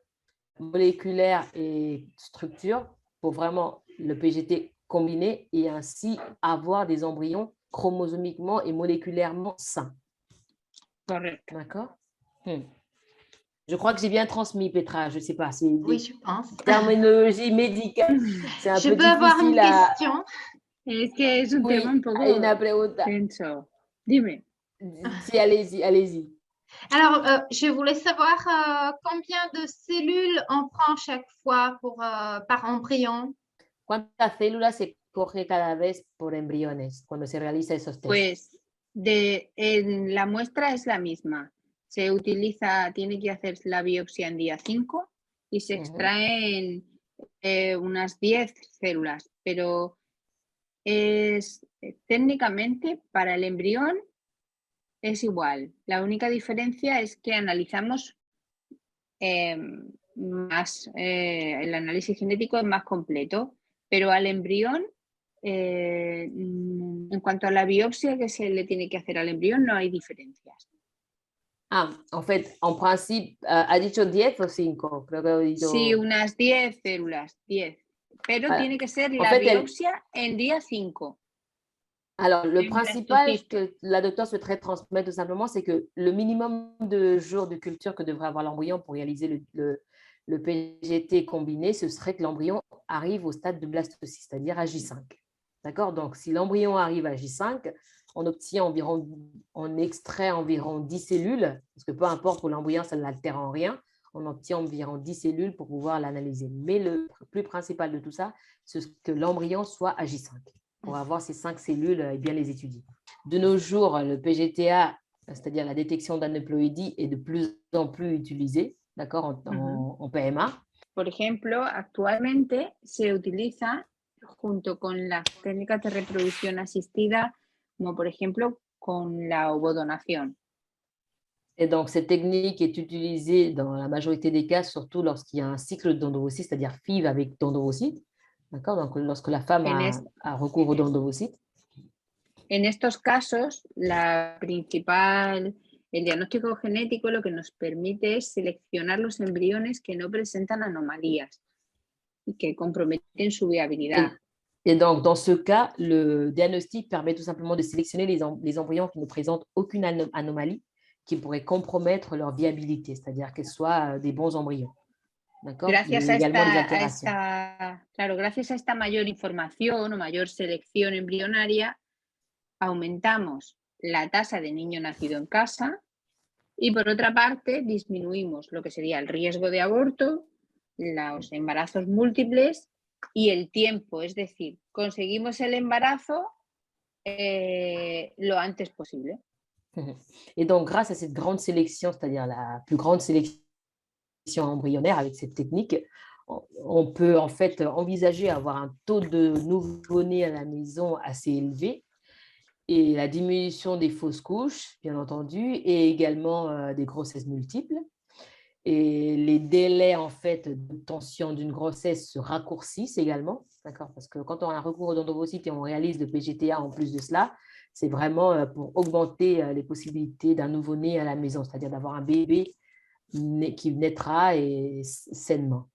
et structure, pour vraiment le PGT combiné et ainsi avoir des embryons chromosomiquement et moléculairement sains. Correcto. D'accord? Je crois que j'ai bien transmis, Petra. Je ne sais pas, c'est Oui, des je pense. terminologies médicales. C'est un Je peu peux avoir une difficile à. question? Es que es un tema un Oui, poco une pregunta. tenso. Dime. Si, allez-y, allez-y. Alors, je voulais savoir combien de cellules on prend chaque fois par embryon. ¿Cuántas células se coge cada vez por embriones cuando se realiza esos test? Pues la muestra es la misma. Se utiliza, tiene que hacer la biopsia en día 5 y se Ujú. extraen unas 10 células, pero técnicamente para el embrión es igual. La única diferencia es que analizamos más, el análisis genético es más completo, pero al embrión, en cuanto a la biopsia que se le tiene que hacer al embrión, no hay diferencias. Ah, en fait, en principe, ha dicho 10 o 5, creo que he oído. Sí, unas 10 células, 10. Pero Voilà. tiene que ser En la fait, biopsia en día 5. Alors, le En principal blastociste. que la docteure souhaiterait transmettre tout simplement, c'est que le minimum de jours de culture que devrait avoir l'embryon pour réaliser le PGT combiné, ce serait que l'embryon arrive au stade de blastocyste, c'est-à-dire à J5. D'accord? Donc, si l'embryon arrive à J5, on extrait environ 10 cellules, parce que peu importe pour l'embryon, ça ne l'altère en rien, on obtient environ 10 cellules pour pouvoir l'analyser. Mais le plus principal de tout ça, c'est que l'embryon soit à J5 pour avoir ces 5 cellules et bien les étudier. De nos jours, le PGTA, c'est-à-dire la détection d'aneuploïdie, est de plus en plus utilisé, d'accord, en PMA. Por ejemplo, actualmente se utiliza junto con las técnicas de reproducción asistida, como por ejemplo con la ovodonación. Et donc, cette technique est utilisée dans la majorité des cas, surtout lorsqu'il y a un cycle d'endovocyte, c'est-à-dire FIV avec d'endovocyte. D'accord? Donc, lorsque la femme a recours aux d'endovocytes. En estos casos, el diagnóstico genético lo que nos permite es seleccionar los embriones que no presentan anomalías y que comprometen su viabilidad. Et donc, dans ce cas, le diagnostic permet tout simplement de sélectionner les embryons qui ne présentent aucune anomalie qui pourrait compromettre leur viabilité, c'est-à-dire qu'elles soient des bons embryons. D'accord? Gracias Gracias a esta mayor información o mayor selección embrionaria, aumentamos la tasa de niño nacido en casa y, por otra parte, disminuimos lo que sería el riesgo de aborto, los embarazos múltiples y el tiempo, es decir, conseguimos el embarazo lo antes posible. Et donc, grâce à cette grande sélection, c'est-à-dire la plus grande sélection embryonnaire avec cette technique, on peut en fait envisager avoir un taux de nouveau-nés à la maison assez élevé et la diminution des fausses couches, bien entendu, et également des grossesses multiples. Et les délais en fait d'obtention d'une grossesse se raccourcissent également, d'accord? Parce que quand on a un recours aux d'endovocytes et on réalise le PGTA en plus de cela, c'est vraiment pour augmenter les possibilités d'un nouveau-né à la maison, c'est-à-dire d'avoir un bébé qui naîtra sainement.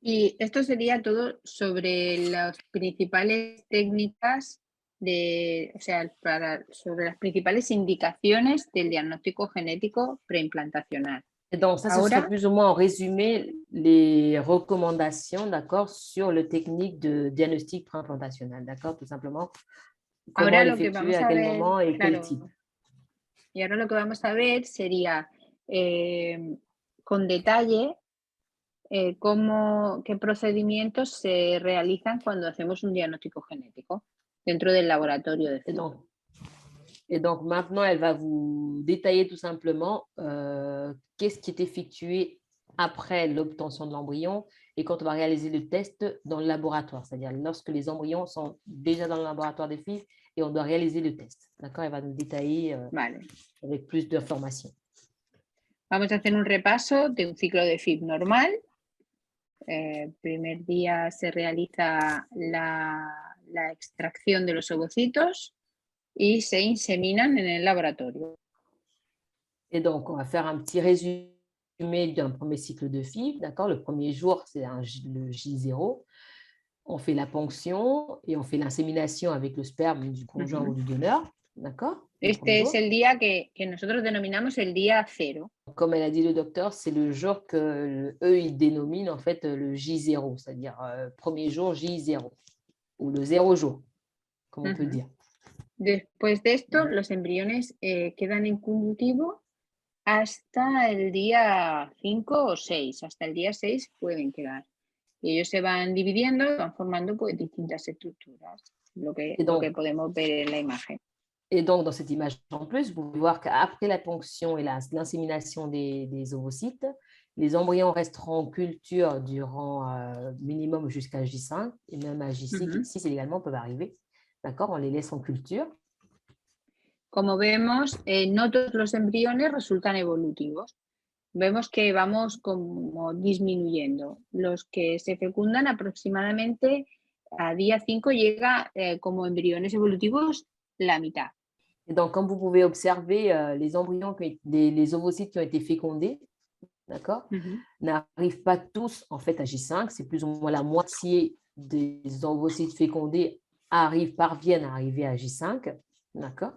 Y esto sería todo sobre las principales técnicas sobre las principales indicaciones del diagnóstico genético preimplantacional. Et donc, ça, ce Ahora, serait plus ou moins en résumé les recommandations, d'accord, sur le technique de diagnostic préimplantationnel, d'accord, tout simplement. Comment ahora lo que l'effectuer, vamos à a quel ver, moment et quel claro, type. y ahora lo que vamos a ver sería con detalle qué procedimientos se realizan cuando hacemos un diagnóstico genético dentro del laboratorio de Et FIV. donc, maintenant, elle va vous détailler tout simplement qu'est-ce qui est effectué après l'obtention de l'embryon et quand on va réaliser le test dans le laboratoire, c'est-à-dire lorsque les embryons sont déjà dans le laboratoire des FIV et on doit réaliser le test. D'accord? Elle va nous détailler Vale. avec plus d'informations. Vamos a hacer un repaso de un ciclo de FIV normal. Primer día se realiza la extracción de los ovocitos y se inseminan en el laboratorio. Et donc, on va faire un petit résumé d'un premier cycle de FIV. D'accord? Le premier jour, c'est le J0. On fait la ponction et on fait l'insémination avec le sperme du conjoint ou du donneur. D'accord? Este es el día que nosotros denominamos el día cero. Comme elle a dit le docteur, c'est le jour que eux, ils dénominent en fait le J0, c'est-à-dire premier jour J0 ou le 0 jour, comme on peut dire. Después de esto, los embriones quedan en cultivo hasta el día 5 o 6. Hasta el día 6 pueden quedar. Y ellos se van dividiendo, van formando pues, distintas estructuras, lo que podemos ver en la imagen. Et donc, dans cette image en plus, vous pouvez voir qu'après la ponction et l'insémination des ovocytes, les embryons resteront en culture durant minimum jusqu'à J5 et même à J6 également peuvent arriver. D'accord? On les laisse en culture. Como vemos, no todos los embriones resultan evolutivos. Vemos que vamos como disminuyendo. Los que se fecundan aproximadamente a día 5 llega como embriones evolutivos la mitad. Et donc, comme vous pouvez observer, les embryons, les ovocytes qui ont été fécondés, d'accord, n'arrivent pas tous en fait à J5. C'est plus ou moins la moitié des ovocytes fécondés parviennent à arriver à J5, d'accord.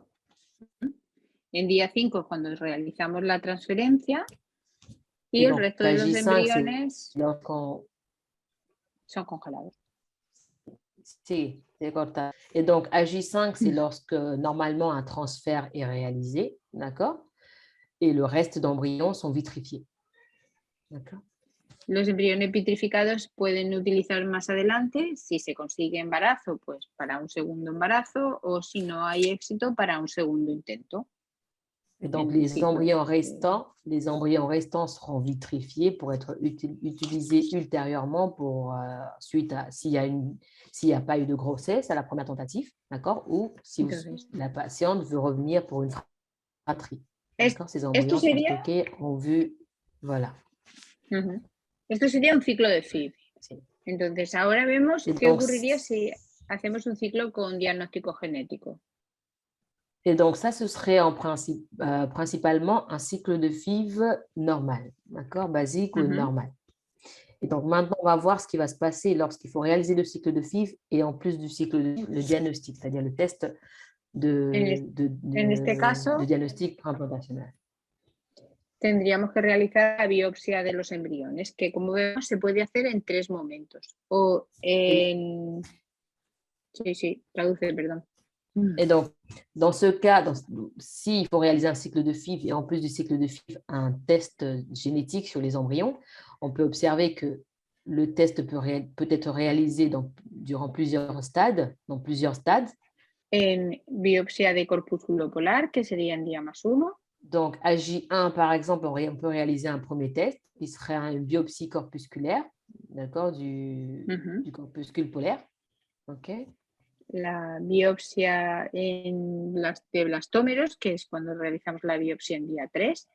En día 5, cuando realizamos la transferencia, y el resto de los embriones son congelados. Sí, d'accord. Et donc, à J5, c'est lorsque normalement un transfert est réalisé, d'accord, et le reste d'embryons sont vitrifiés. D'accord. Los embriones vitrificados pueden utilizar más adelante si se consigue embarazo, pues para un segundo embarazo o si no hay éxito para un segundo intento. Et donc, les embryons restants seront vitrifiés pour être utilisés ultérieurement pour suite à s'il n'y a pas eu de grossesse à la première tentative, d'accord, ou si la patiente veut revenir pour une fratrie. D'accord, ces embryons sont stockés en vue, voilà. Esto sería un ciclo de FIV. Sí. Entonces, ahora vemos qué ocurriría si hacemos un ciclo con diagnóstico genético. Et donc, ça, ce serait en principe, principalement un cycle de FIV normal, d'accord, basique ou normal. Et donc, maintenant, on va voir ce qui va se passer lorsqu'il faut réaliser le cycle de FIV et en plus du cycle de FIV, le diagnostic, c'est-à-dire le test de diagnostic préimplantationnel. Tendríamos que realizar la biopsia de los embriones, que como vemos se puede hacer en 3 momentos. O en... Sí, traduce, perdón. Et donc, dans ce cas, s'il faut réaliser un cycle de FIV et en plus du cycle de FIV, un test génétique sur les embryons, on peut observer que le test peut être réalisé durant plusieurs stades, En biopsia de corpúsculo polar, que sería en día más 1. Donc, à J1, par exemple, on peut réaliser un premier test qui serait une biopsie corpusculaire, d'accord, du corpuscule polaire. OK. La biopsia de blastómeros, que es cuando realizamos la biopsia en día 3.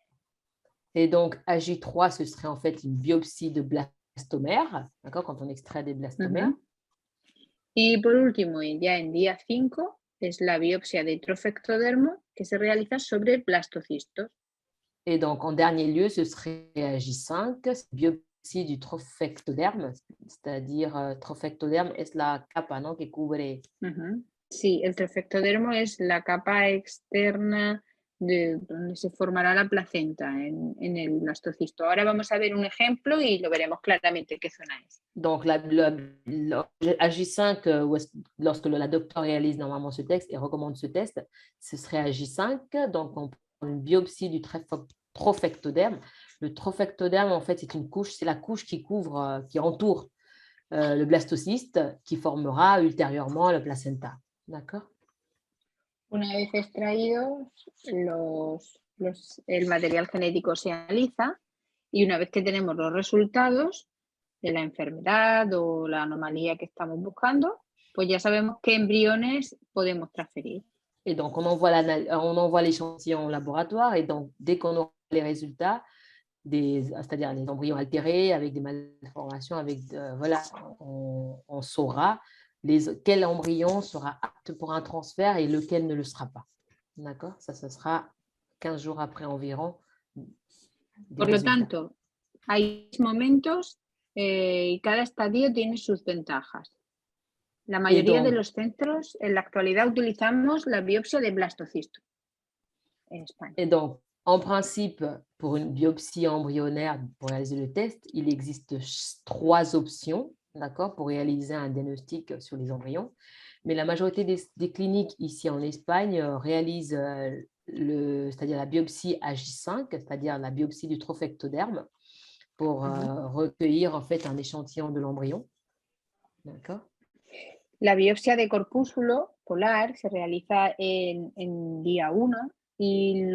Et donc, à J3, ce serait en fait une biopsie de blastomère, d'accord, quand on extrait des blastomères. Y por último, ya en día 5, es la biopsia de trofectodermo que se realiza sobre blastocistos. Et donc, en dernier lieu, ce serait J5, c'est biopsie du trophectoderme, c'est-à-dire trophectoderme es la capa, ¿no?, que cubre. Sí, el trofectodermo es la capa externa de donde se formará la placenta en el blastocisto. Ahora vamos a ver un ejemplo y lo veremos claramente qué zona es. Donc, à J5, lorsque la docteure réalise normalement ce texte et recommande ce test, ce serait à J5. Donc, on prend une biopsie du trophectoderme. Le trophectoderme, en fait, c'est une couche, c'est la couche qui couvre, qui entoure le blastocyste qui formera ultérieurement le placenta. D'accord? Una vez extraídos, el material genético se analiza y una vez que tenemos los resultados de la enfermedad o la anomalía que estamos buscando, pues ya sabemos qué embriones podemos transferir. Et donc, on envoie l'échantillon au laboratoire et donc, dès qu'on aura les résultats, c'est-à-dire les embryons altérés avec des malformations, voilà, on saura quel embryon sera apte pour un transfert et lequel ne le sera pas. D'accord? Ça, ce sera 15 jours après environ. Por lo tanto, hay momentos y cada estadio tiene sus ventajas. La mayoría de los centros en la actualidad utilizamos la biopsia de blastocisto en España. Et donc, en principe, pour une biopsie embryonnaire, pour réaliser le test, il existe 3 options, d'accord, pour réaliser un diagnostic sur les embryons. Mais la majorité des cliniques ici en Espagne réalisent c'est-à-dire la biopsie à J5, c'est-à-dire la biopsie du trophectoderme, pour recueillir en fait un échantillon de l'embryon. D'accord? La biopsia de corpúsculo polar se realiza en día 1 y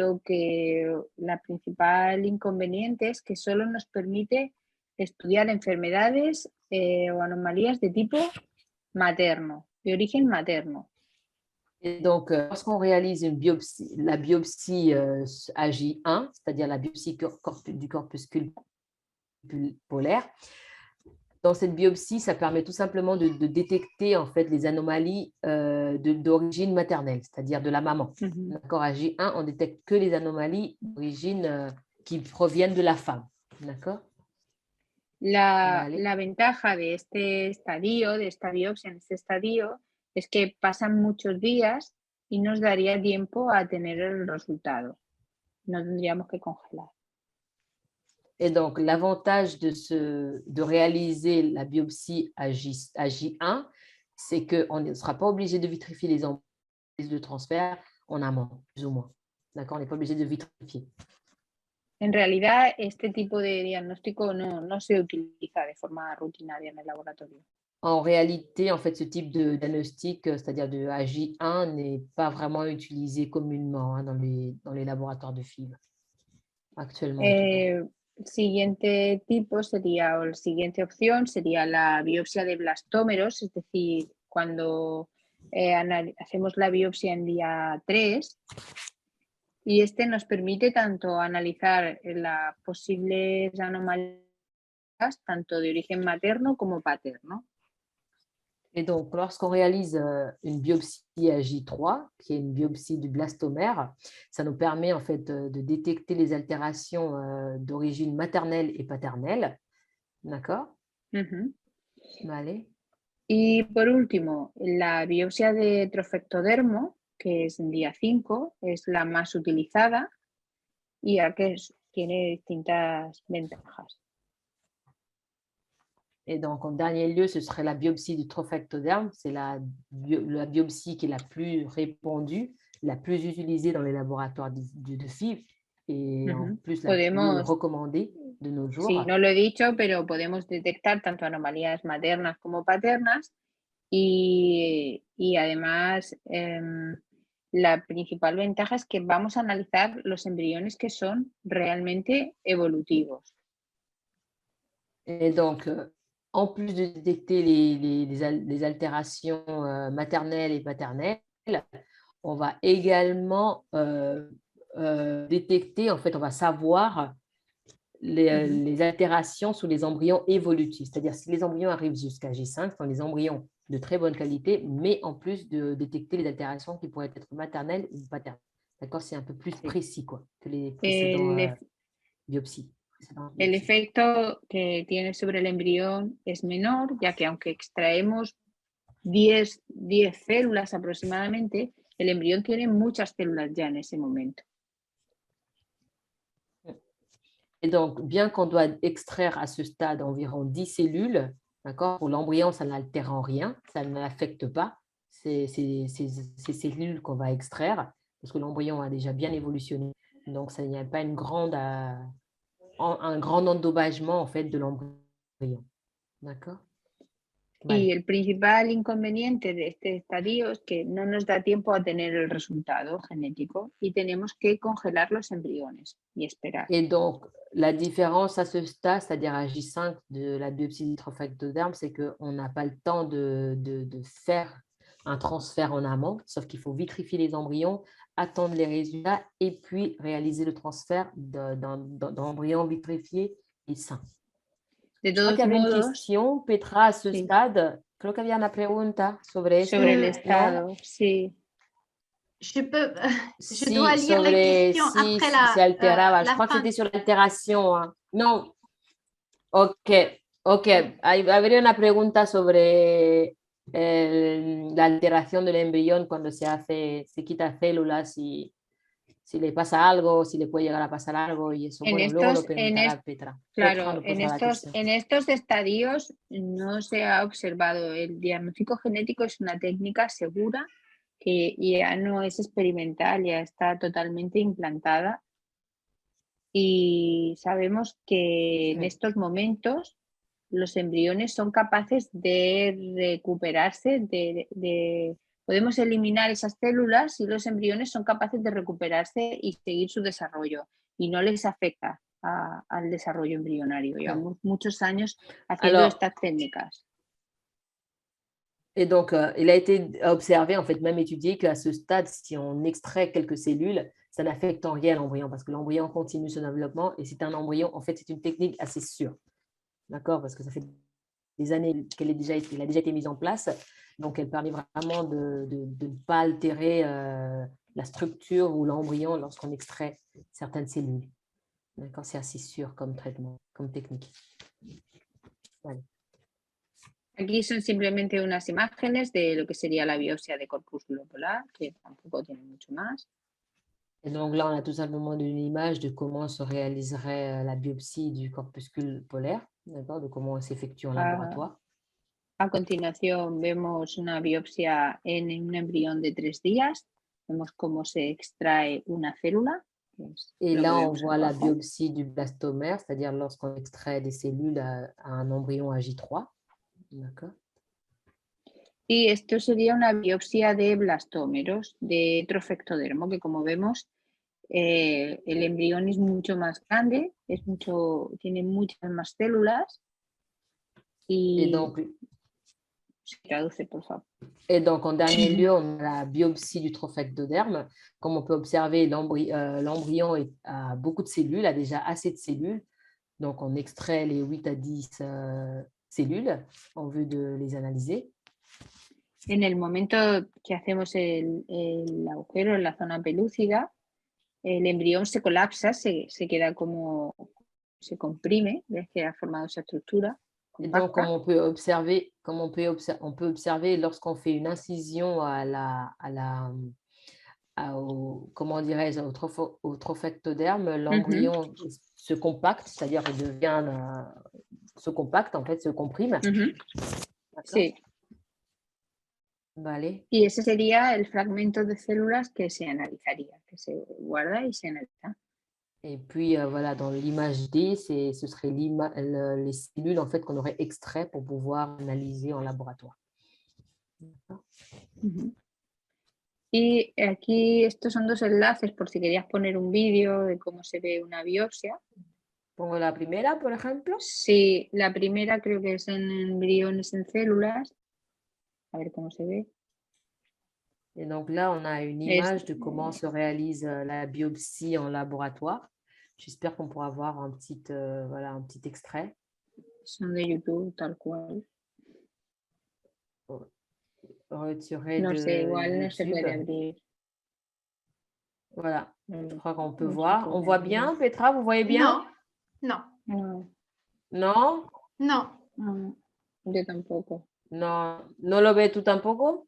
la principal inconveniente es que solo nos permite estudiar enfermedades o anomalías de tipo materno, de origen materno. Et donc, lorsqu'on réalise la biopsie AJ1, c'est-à-dire la biopsie du corpuscule polaire, dans cette biopsie, ça permet tout simplement de détecter en fait les anomalies d'origine maternelle, c'est-à-dire de la maman. D'accord, à J1, on détecte que les anomalies d'origine qui proviennent de la femme. D'accord? La ventaja de este estadio, de esta biopsia en este estadio, es que pasan muchos días y nos daría tiempo a tener el resultado. No tendríamos que congelar. Et donc, l'avantage de réaliser la biopsie à J1, c'est qu'on ne sera pas obligé de vitrifier les embryons de transfert en amont, plus ou moins. D'accord? On n'est pas obligé de vitrifier. En realidad, este tipo de diagnóstico no se utiliza de forma rutinaria en el laboratorio. En réalité, en fait, ce type de diagnostic, c'est-à-dire de AJ1, n'est pas vraiment utilisé communément dans les laboratoires de FIV actuellement. Siguiente tipo sería, o la siguiente opción sería la biopsia de blastómeros, es decir, cuando hacemos la biopsia en día 3, y este nos permite tanto analizar las posibles anomalías, tanto de origen materno como paterno. Et donc, lorsqu'on réalise une biopsie à J3, qui est une biopsie du blastomère, ça nous permet en fait de détecter les altérations d'origine maternelle et paternelle. D'accord? Vale. Y por último, la biopsia de trofectodermo, que es en día 5, es la más utilizada y a que tiene distintas ventajas. Et donc, en dernier lieu, ce serait la biopsie du trophectoderme. C'est la biopsie qui est la plus répandue, la plus utilisée dans les laboratoires de FIV et en plus la plus recommandée de nos jours. Sí, no lo he dicho, pero podemos detectar tanto anomalías maternas como paternas y además la principal ventaja es que vamos a analizar los embriones que son realmente evolutivos. Et donc, en plus de détecter les altérations maternelles et paternelles, on va également détecter, en fait, on va savoir les altérations sous les embryons évolutifs. C'est-à-dire, si les embryons arrivent jusqu'à J5, ce sont des embryons de très bonne qualité, mais en plus de détecter les altérations qui pourraient être maternelles ou paternelles. D'accord, c'est un peu plus précis quoi, que les El, précédents ef- biopsies. précédentes el biopsies. efecto que tiene sobre el embrión es menor, ya que aunque extraemos 10 células aproximadamente, el embrión tiene muchas células ya en ese momento. Et donc, bien qu'on doit extraire à ce stade environ 10 cellules, d'accord, pour l'embryon, ça n'altère en rien, ça ne l'affecte pas, ces cellules qu'on va extraire, parce que l'embryon a déjà bien évolutionné. Donc, il n'y a pas un grand endommagement en fait, de l'embryon. D'accord? Vale. Y el principal inconveniente de este estadio es que no nos da tiempo a tener el resultado genético y tenemos que congelar los embriones y esperar. Et donc, la différence à ce stade, c'est-à-dire à J5 de la biopsie du trophectoderme, c'est qu'on n'a pas le temps de faire un transfert en amont, sauf qu'il faut vitrifier les embryons, attendre les résultats et puis réaliser le transfert d'embryons vitrifiés et sains. De Je crois todos qu'il y avait une modos, question, Petra, à ce sí, stade. Creo que había una pregunta sobre esto. sobre el ¿no? estado, sí. Je Si, dois lire la sobre question si après se alteraba. Je la crois que fin. c'était sur l'altération. Hein. Non. Ok. Habría una pregunta sobre la alteración del embrión cuando se quita células, si le pasa algo, si le puede llegar a pasar algo y eso. En Bueno, luego lo estos, preguntará Petra. claro, Petra nos posará la cuestión. en estos estadios no se ha observado. El diagnóstico genético es una técnica segura que ya no es experimental, ya está totalmente implantada. Y sabemos que en estos momentos los embriones son capaces de recuperarse, podemos eliminar esas células y los embriones son capaces de recuperarse y seguir su desarrollo y no les afecta al desarrollo embrionario. Llevamos muchos años haciendo estas técnicas. Et donc, il a été observé, en fait, même étudié, qu'à ce stade, si on extrait quelques cellules, ça n'affecte en rien l'embryon parce que l'embryon continue son développement et c'est un embryon, en fait, c'est une technique assez sûre. D'accord? Parce que ça fait des années qu'elle a déjà été mise en place. Donc, elle permet vraiment de ne pas altérer la structure ou l'embryon lorsqu'on extrait certaines cellules. D'accord? C'est assez sûr comme traitement, comme technique. Vale. Aquí son simplemente unas imágenes de lo que sería la biopsia de corpúsculo polar, que tampoco tiene mucho más. Et donc là, on a tout simplement une image de comment se réaliserait la biopsie du corpuscule polaire, d'accord, de comment elle s'effectue en laboratoire. A continuación vemos una biopsia en un embrión de 3 días. Vemos cómo se extrae una célula. Et là, on voit la biopsie du blastomère, c'est-à-dire lorsqu'on extrait des cellules à un embryon à J3. D'accord. Y esto sería una biopsia de blastómeros de trophectodermo, que como vemos, el embrión es mucho más grande, tiene muchas más células. Et donc, traduce, por favor. Et donc, en dernier lieu, on a la biopsie du trophectoderme. Comme on peut observer, l'embryon a beaucoup de cellules, a déjà assez de cellules. Donc, on extrait les 8 à 10 cellules en vue de les analyser. En el momento que hacemos el agujero en la zona pelúcida, el embrión se colapsa, se queda como, se comprime, ves que ha formado esa estructura. Et donc, comme on peut observer, lorsqu'on fait une incision comment dirais-je, au trophectoderme, l'embryon se compacte, c'est-à-dire se compacte, en fait, se comprime. Sí. Vale. Y ese sería el fragmento de células que se analizaría, que se guarda y se analiza. Et puis, voilà, dans l'image D, ce serait les cellules en fait, qu'on aurait extrait pour pouvoir analyser en laboratoire. Y aquí estos son 2 enlaces por si querías poner un vídeo de cómo se ve una biopsia. ¿Pongo la primera, por ejemplo? Sí, la primera creo que es en embriones en células. A ver cómo se ve. Et donc là, on a une image de comment se réalise la biopsie en laboratoire. J'espère qu'on pourra voir un petit extrait. Son de YouTube, tal cual. Retiré no de sé, igual YouTube. no se puede abrir. Voilà, je crois qu'on peut No se voir. puede On voit ver. bien, Petra, vous voyez bien? No, No, Non? no. no, yo tampoco. No, ¿no lo ve tú tampoco?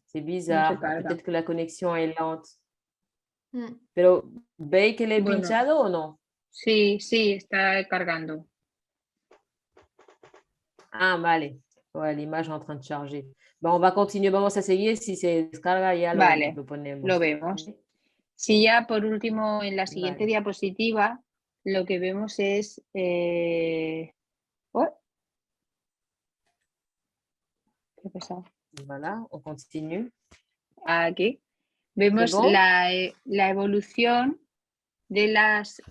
C'est No se bizarre. carga. Peut-être que la connexion est lente. Mm. Pero, ¿veis que le he Bueno. pinchado o no? Sí, sí, está cargando. Ah, vale. Ouais, l'image est en train de charger. Bon, on va continuer. Vamos a seguir. Si se descarga, ya Vale, lo ponemos. lo vemos. Si ya por último en la siguiente Vale. diapositiva lo que vemos es oh, ¿qué ha pasado? Voilà, on continue. Aquí vemos bon? la evolución de las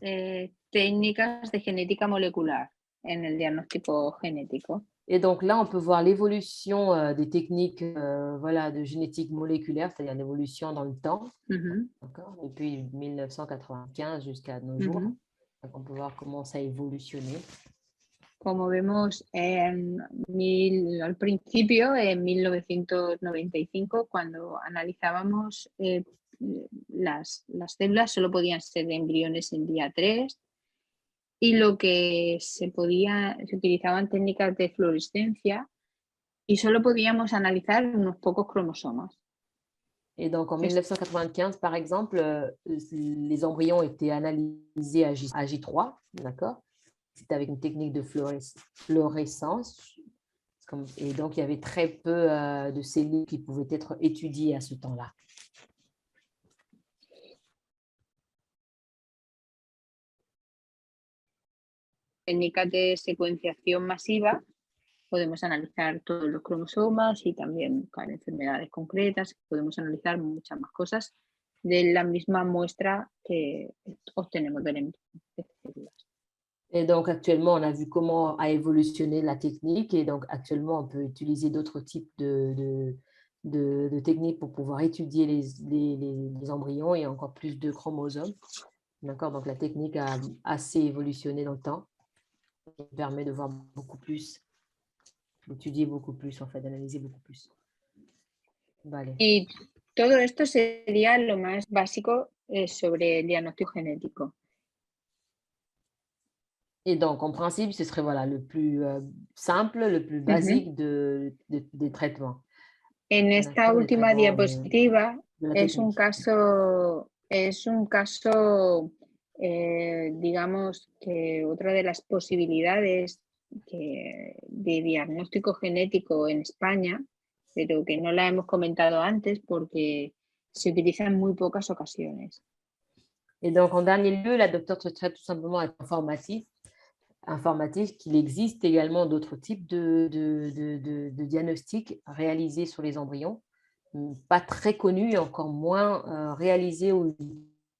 técnicas de genética molecular en el diagnóstico genético. Et donc là, on peut voir l'évolution des techniques voilà, de génétique moléculaire, c'est-à-dire l'évolution dans le temps, d'accord, depuis 1995 jusqu'à nos jours. Donc, on peut voir comment ça a évolutionné. Como vemos al principio, en 1995, cuando analizábamos las células, solo podían ser embriones en día 3 y lo que se utilizaban técnicas de fluorescencia y solo podíamos analizar unos pocos cromosomas. Et donc, en 1995, par exemple, les embryons étaient analysés à J3, d'accord? C'était avec une technique de fluorescence. Et donc, il y avait très peu de cellules qui pouvaient être étudiées à ce temps-là. Técnicas de secuenciación masiva, podemos analizar todos los cromosomas y también buscar enfermedades concretas. Podemos analizar muchas más cosas de la misma muestra que obtenemos de células. Et donc, actuellement, on a vu comment a évolutionné la technique. Et donc, actuellement, on peut utiliser d'autres types de techniques pour pouvoir étudier les embryons et encore plus de chromosomes. D'accord? Donc, la technique a assez évolutionné dans le temps. Ça permet de voir beaucoup plus, d'étudier beaucoup plus, en fait, d'analyser beaucoup plus. Vale. Y todo esto sería lo más básico sobre el diagnóstico genético. Et donc, en principe, ce serait voilà, le plus simple, le plus basique des traitements. En esta última diapositiva es un caso, digamos que otra de las posibilidades de diagnóstico genético en España, pero que no la hemos comentado antes porque se utiliza en muy pocas ocasiones. Et donc, en dernier lieu, la docteure traite tout simplement avec informatif qu'il existe également d'autres types de diagnostics réalisés sur les embryons, pas très connus et encore moins réalisés ou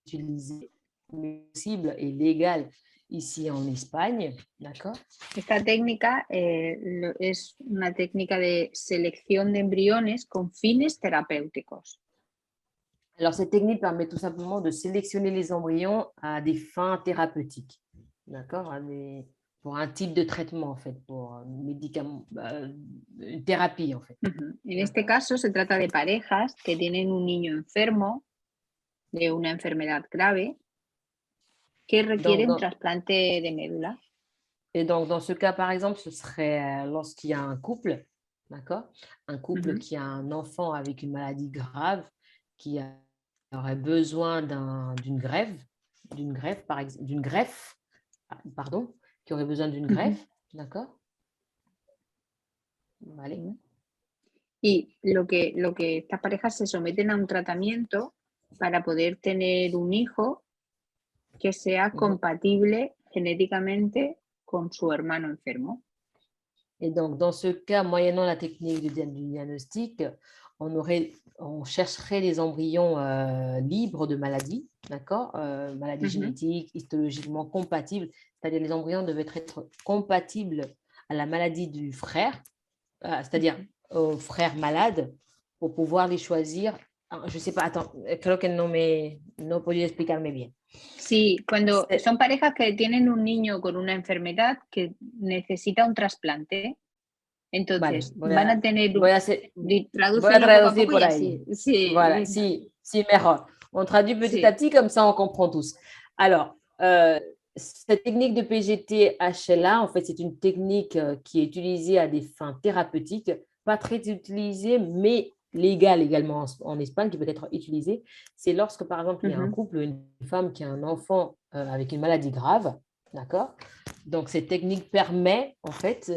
utilisés, mais possible et légal ici en Espagne, d'accord? Esta técnica es una técnica de selección de embriones con fines terapéuticos. Alors, cette technique permet tout simplement de sélectionner les embryons à des fins thérapeutiques, d'accord? Pour un type de traitement, en fait, pour un médicament, une thérapie, en fait. En este caso se trata de parejas que tienen un niño enfermo de una enfermedad grave que requiere un trasplante de médula. Et donc, dans ce cas, par exemple, ce serait lorsqu'il y a un couple, d'accord? Un couple qui a un enfant avec une maladie grave, qui aurait besoin d'une greffe, par exemple, qui aurait besoin d'une greffe, d'accord? Vale. Y lo que estas parejas se someten a un tratamiento para poder tener un hijo que sea compatible genéticamente con su hermano enfermo. Et donc, dans ce cas, moyennant la technique du diagnostic, on chercherait des embryons libres de maladies, d'accord? Maladies génétiques, histologiquement compatibles, c'est-à-dire les embryons devaient être compatibles à la maladie du frère, c'est-à-dire au frère malade, pour pouvoir les choisir. Je ne sais pas, attends, creo que no he podido explicarme bien. Sí, cuando son parejas que tienen un niño con una enfermedad que necesita un trasplante. Entonces, Vale, van a tener voy a hacer, voy a tradúcelo poco a traducir poco y por ahí. así. Sí, Voilà, venga. si mejor. On traduit petit à Sí. petit, comme ça on comprend tous. Alors, cette technique de PGT-HLA, en fait, c'est une technique qui est utilisée à des fins thérapeutiques, pas très utilisée, mais légale également en Espagne, qui peut être utilisée. C'est lorsque, par exemple, il y a un couple, une femme qui a un enfant avec une maladie grave, d'accord? Donc, cette technique permet, en fait,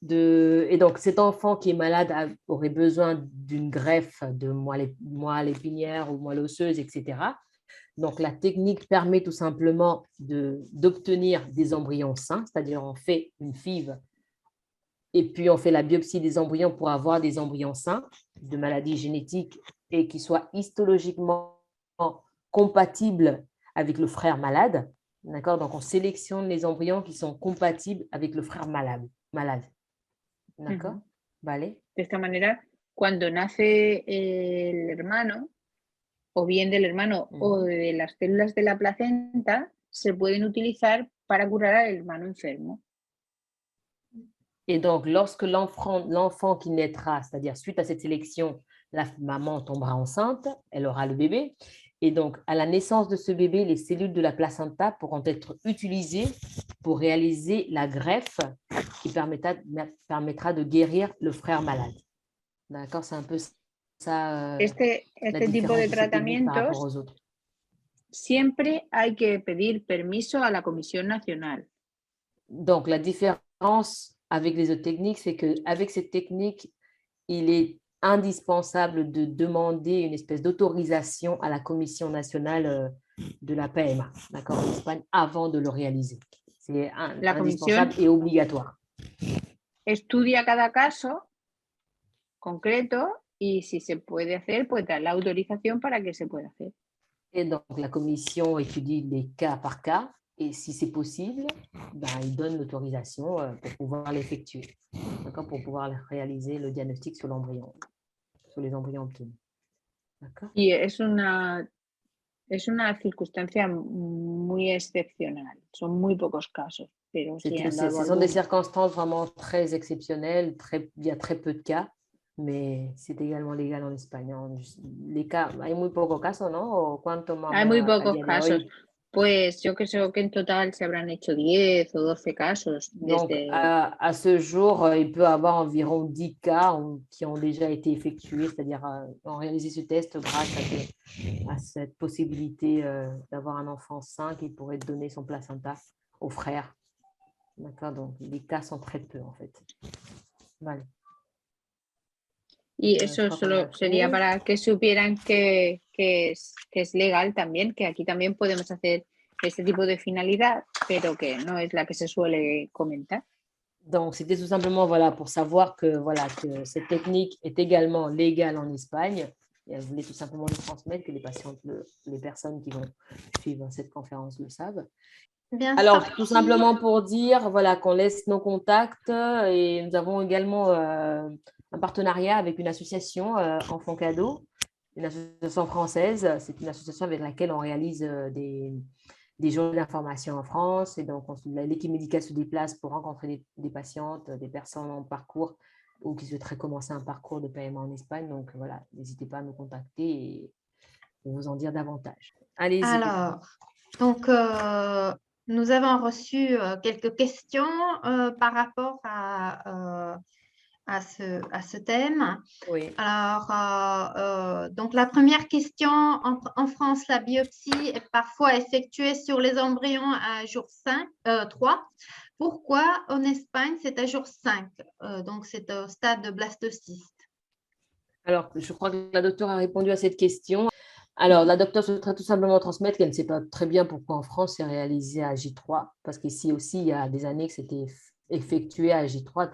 et donc, cet enfant qui est malade aurait besoin d'une greffe de moelle épinière ou moelle osseuse, etc. Donc, la technique permet tout simplement d'obtenir des embryons sains, c'est-à-dire on fait une FIV et puis on fait la biopsie des embryons pour avoir des embryons sains de maladies génétiques et qui soient histologiquement compatibles avec le frère malade. D'accord? Donc, on sélectionne les embryons qui sont compatibles avec le frère malade. ¿D'accord? Vale. De esta manera, cuando nace el hermano, o bien del hermano o de las células de la placenta, se pueden utilizar para curar al hermano enfermo. Et donc, lorsque l'enfant qui naîtra, c'est-à-dire suite à cette sélection, la maman tombera enceinte, elle aura le bébé. Et donc, à la naissance de ce bébé, les cellules de la placenta pourront être utilisées pour réaliser la greffe qui permettra de guérir le frère malade. D'accord? C'est un peu ça Este la tipo de différence de cette technique par rapport tratamientos aux autres. siempre hay que pedir permiso a la Comisión Nacional. Donc, la différence avec les autres techniques, c'est qu'avec cette technique, il est indispensable de demander une espèce d'autorisation à la Commission nationale de la PMA, d'accord, en Espagne, avant de le réaliser. C'est indispensable et obligatoire. Estudia cada caso concreto y si se puede hacer, pues da la autorización para que se pueda hacer. Et donc, la commission étudie les cas par cas et si c'est possible, ben, il donne l'autorisation pour pouvoir l'effectuer, d'accord, pour pouvoir réaliser le diagnostic sur l'embryon, sur les embryons obtenus. D'accord? Y es una circunstancia muy excepcional. Son muy pocos casos. Pero ce sont des circonstances vraiment très exceptionnelles. Il y a très peu de cas, mais c'est également légal en Espagne. Les cas, hay muy pocos casos, ¿no? ¿Cuánto más hay muy pocos día de casos. hoy? Pues yo creo que en total se habrán hecho 10 o 12 casos. Donc, à ce jour, il peut y avoir environ 10 cas qui ont déjà été effectués, c'est-à-dire ont réalisé ce test grâce à cette possibilité d'avoir un enfant sain qui pourrait donner son placenta au frère. D'accord, donc les cas sont très peu en fait. Vale. Y eso solo sería para que supieran que es legal también, que aquí también podemos hacer este tipo de finalidad, pero que no es la que se suele comentar. Donc, c'était tout simplement voilà, pour savoir que cette technique est également légale en Espagne. Et elle voulait tout simplement nous transmettre que les patientes, les personnes qui vont suivre cette conférence le savent. Bien Alors, sorti. tout simplement pour dire qu'on laisse nos contacts et nous avons également un partenariat avec une association Enfants Cadeaux, une association française. C'est une association avec laquelle on réalise des journées d'information en France. Et donc, l'équipe médicale se déplace pour rencontrer des patientes, des personnes en parcours ou qui souhaiteraient commencer un parcours de PMA en Espagne. Donc, voilà, n'hésitez pas à nous contacter et pour vous en dire davantage. Allez-y. Alors, donc, nous avons reçu quelques questions par rapport à ce thème. Oui. Alors, donc la première question, en France, la biopsie est parfois effectuée sur les embryons à jour 3. Pourquoi en Espagne, c'est à jour 5? Donc, c'est au stade de blastocyste. Alors, je crois que la docteure a répondu à cette question. Alors, la docteure souhaiterait tout simplement transmettre qu'elle ne sait pas très bien pourquoi en France c'est réalisé à J3, parce qu'ici aussi, il y a des années que c'était effectué à J3,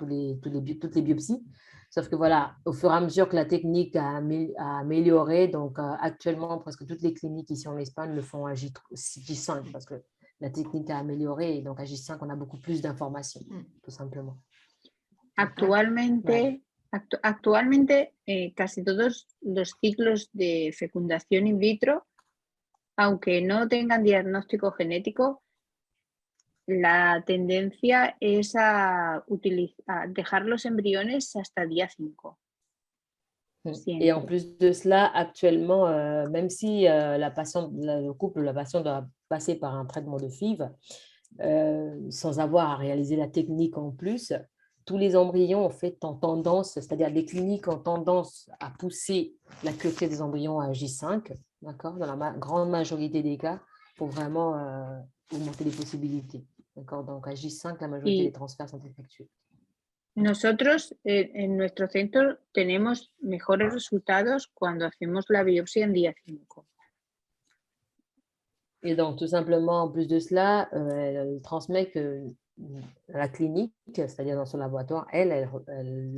toutes les biopsies. Sauf que voilà, au fur et à mesure que la technique a amélioré, donc actuellement, presque toutes les cliniques ici en Espagne le font à J5, parce que la technique a amélioré, et donc à J5, on a beaucoup plus d'informations, tout simplement. Actualmente, casi todos los ciclos de fecundación in vitro, aunque no tengan diagnóstico genético, la tendencia es a dejar los embriones hasta día 5. Et en plus de cela, actuellement, même si le couple ou la patiente doit passer par un traitement de FIV, sans avoir à réaliser la technique en plus, tous les embryons en fait ont tendance, c'est-à-dire les cliniques ont tendance à pousser la cureté des embryons à J5, d'accord, dans la grande majorité des cas, pour vraiment augmenter les possibilités. D'accord, donc à J5, la majorité des transferts sont effectués. Nosotros en nuestro centro tenemos mejores resultados cuando hacemos la biopsia en día 5. Et donc, tout simplement, en plus de cela, elle transmet que la clinique, c'est-à-dire dans son laboratoire, elle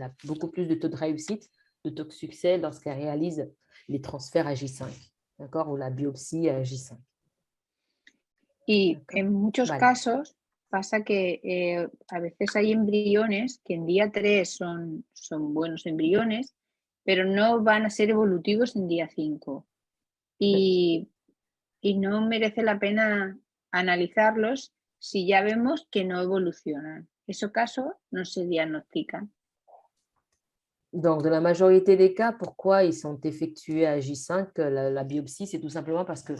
a beaucoup plus de taux de réussite, de taux de succès lorsqu'elle réalise les transferts à J5, d'accord, ou la biopsie à J5. Y en muchos casos pasa que a veces hay embriones que en día 3 son buenos embriones, pero no van a ser evolutivos en día 5. Y no merece la pena analizarlos si ya vemos que no evolucionan. Esos casos no se diagnostican. Donc, dans la majorité des cas, pourquoi ils sont effectués à J5, la biopsie, c'est tout simplement parce que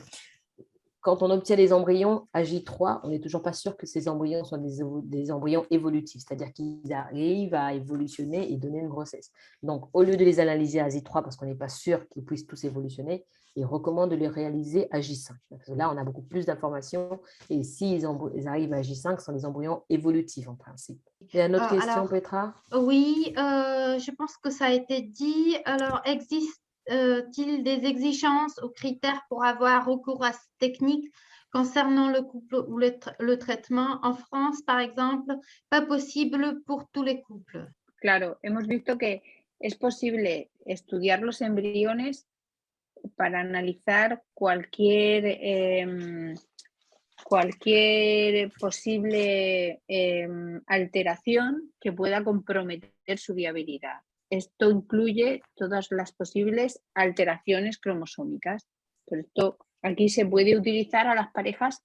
quand on obtient les embryons à J3, on n'est toujours pas sûr que ces embryons soient des embryons évolutifs, c'est-à-dire qu'ils arrivent à évolutionner et donner une grossesse. Donc, au lieu de les analyser à J3 parce qu'on n'est pas sûr qu'ils puissent tous évolutionner, ils recommandent de les réaliser à J5. Parce que là, on a beaucoup plus d'informations et s'ils arrivent à J5, ce sont des embryons évolutifs en principe. Il y a une autre question, alors, Petra? Oui, je pense que ça a été dit. Alors, existe-t-il des exigences ou critères pour avoir recours à cette technique concernant le couple ou le traitement? En France, par exemple, pas possible pour tous les couples. Claro, hemos visto que es posible estudiar los embriones para analizar cualquier posible alteración que pueda comprometer su viabilidad. Esto incluye todas las posibles alteraciones cromosómicas. Por esto, aquí se puede utilizar a las parejas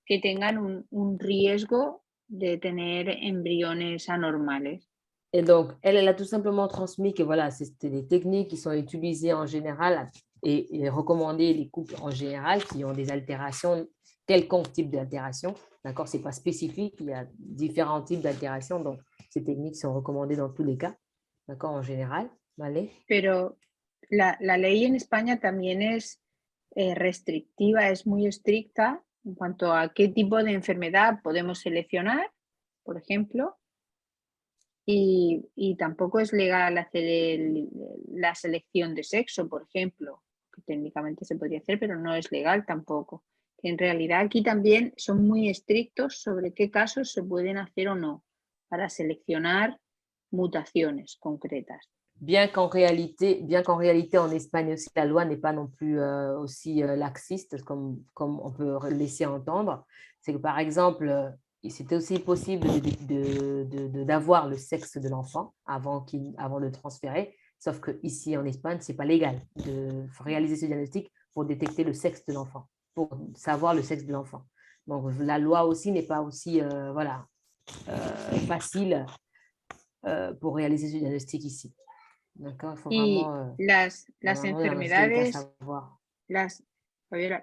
que tengan un riesgo de tener embriones anormales. Et donc, elle a tout simplement transmis que voilà, c'était des techniques qui sont utilisées en général et recommandées les couples en général qui ont des altérations, quelconque type d'altération. D'accord, ce n'est pas spécifique, il y a différents types d'altérations, donc ces techniques sont recommandées dans tous les cas, d'accord, en général. ¿Vale? Pero la ley en España también es restrictiva, es muy estricta en cuanto a qué tipo de enfermedad podemos seleccionar, por ejemplo, y tampoco es legal hacer la selección de sexo, por ejemplo, que técnicamente se podría hacer, pero no es legal tampoco. En realidad aquí también son muy estrictos sobre qué casos se pueden hacer o no para seleccionar mutaciones concretas. Bien qu'en réalité, en Espagne aussi, la loi n'est pas non plus aussi laxiste comme on peut laisser entendre. C'est que, par exemple, c'était aussi possible d'avoir le sexe de l'enfant avant de le transférer, sauf qu'ici, en Espagne, ce n'est pas légal de réaliser ce diagnostic pour détecter le sexe de l'enfant, pour savoir le sexe de l'enfant. Donc, la loi aussi n'est pas aussi facile pour réaliser ce diagnostic ici. Y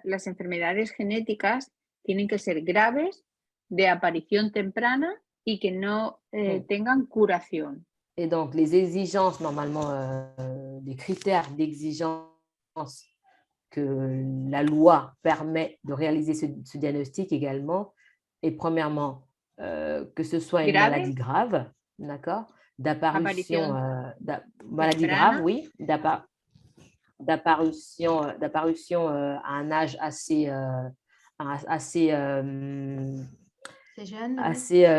las enfermedades genéticas tienen que ser graves, de aparición temprana y que no tengan curación. Et donc, les exigences, normalement, les critères d'exigence que la loi permet de réaliser ce diagnostic également, et premièrement, que ce soit une maladie grave, d'accord, d'apparition, maladie grave, oui, d'apparition à un âge assez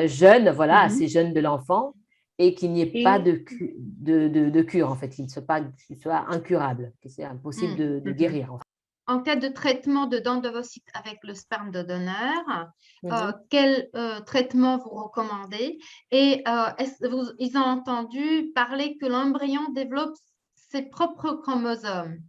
jeune, voilà, assez jeune de l'enfant, et qu'il n'y ait pas de cure, en fait, qu'il soit incurable, que c'est impossible de guérir. En fait. En cas de traitement de dents d'ovocytes avec le sperme de donneur, quel traitement vous recommandez? Et ils ont entendu parler que l'embryon développe ses propres chromosomes.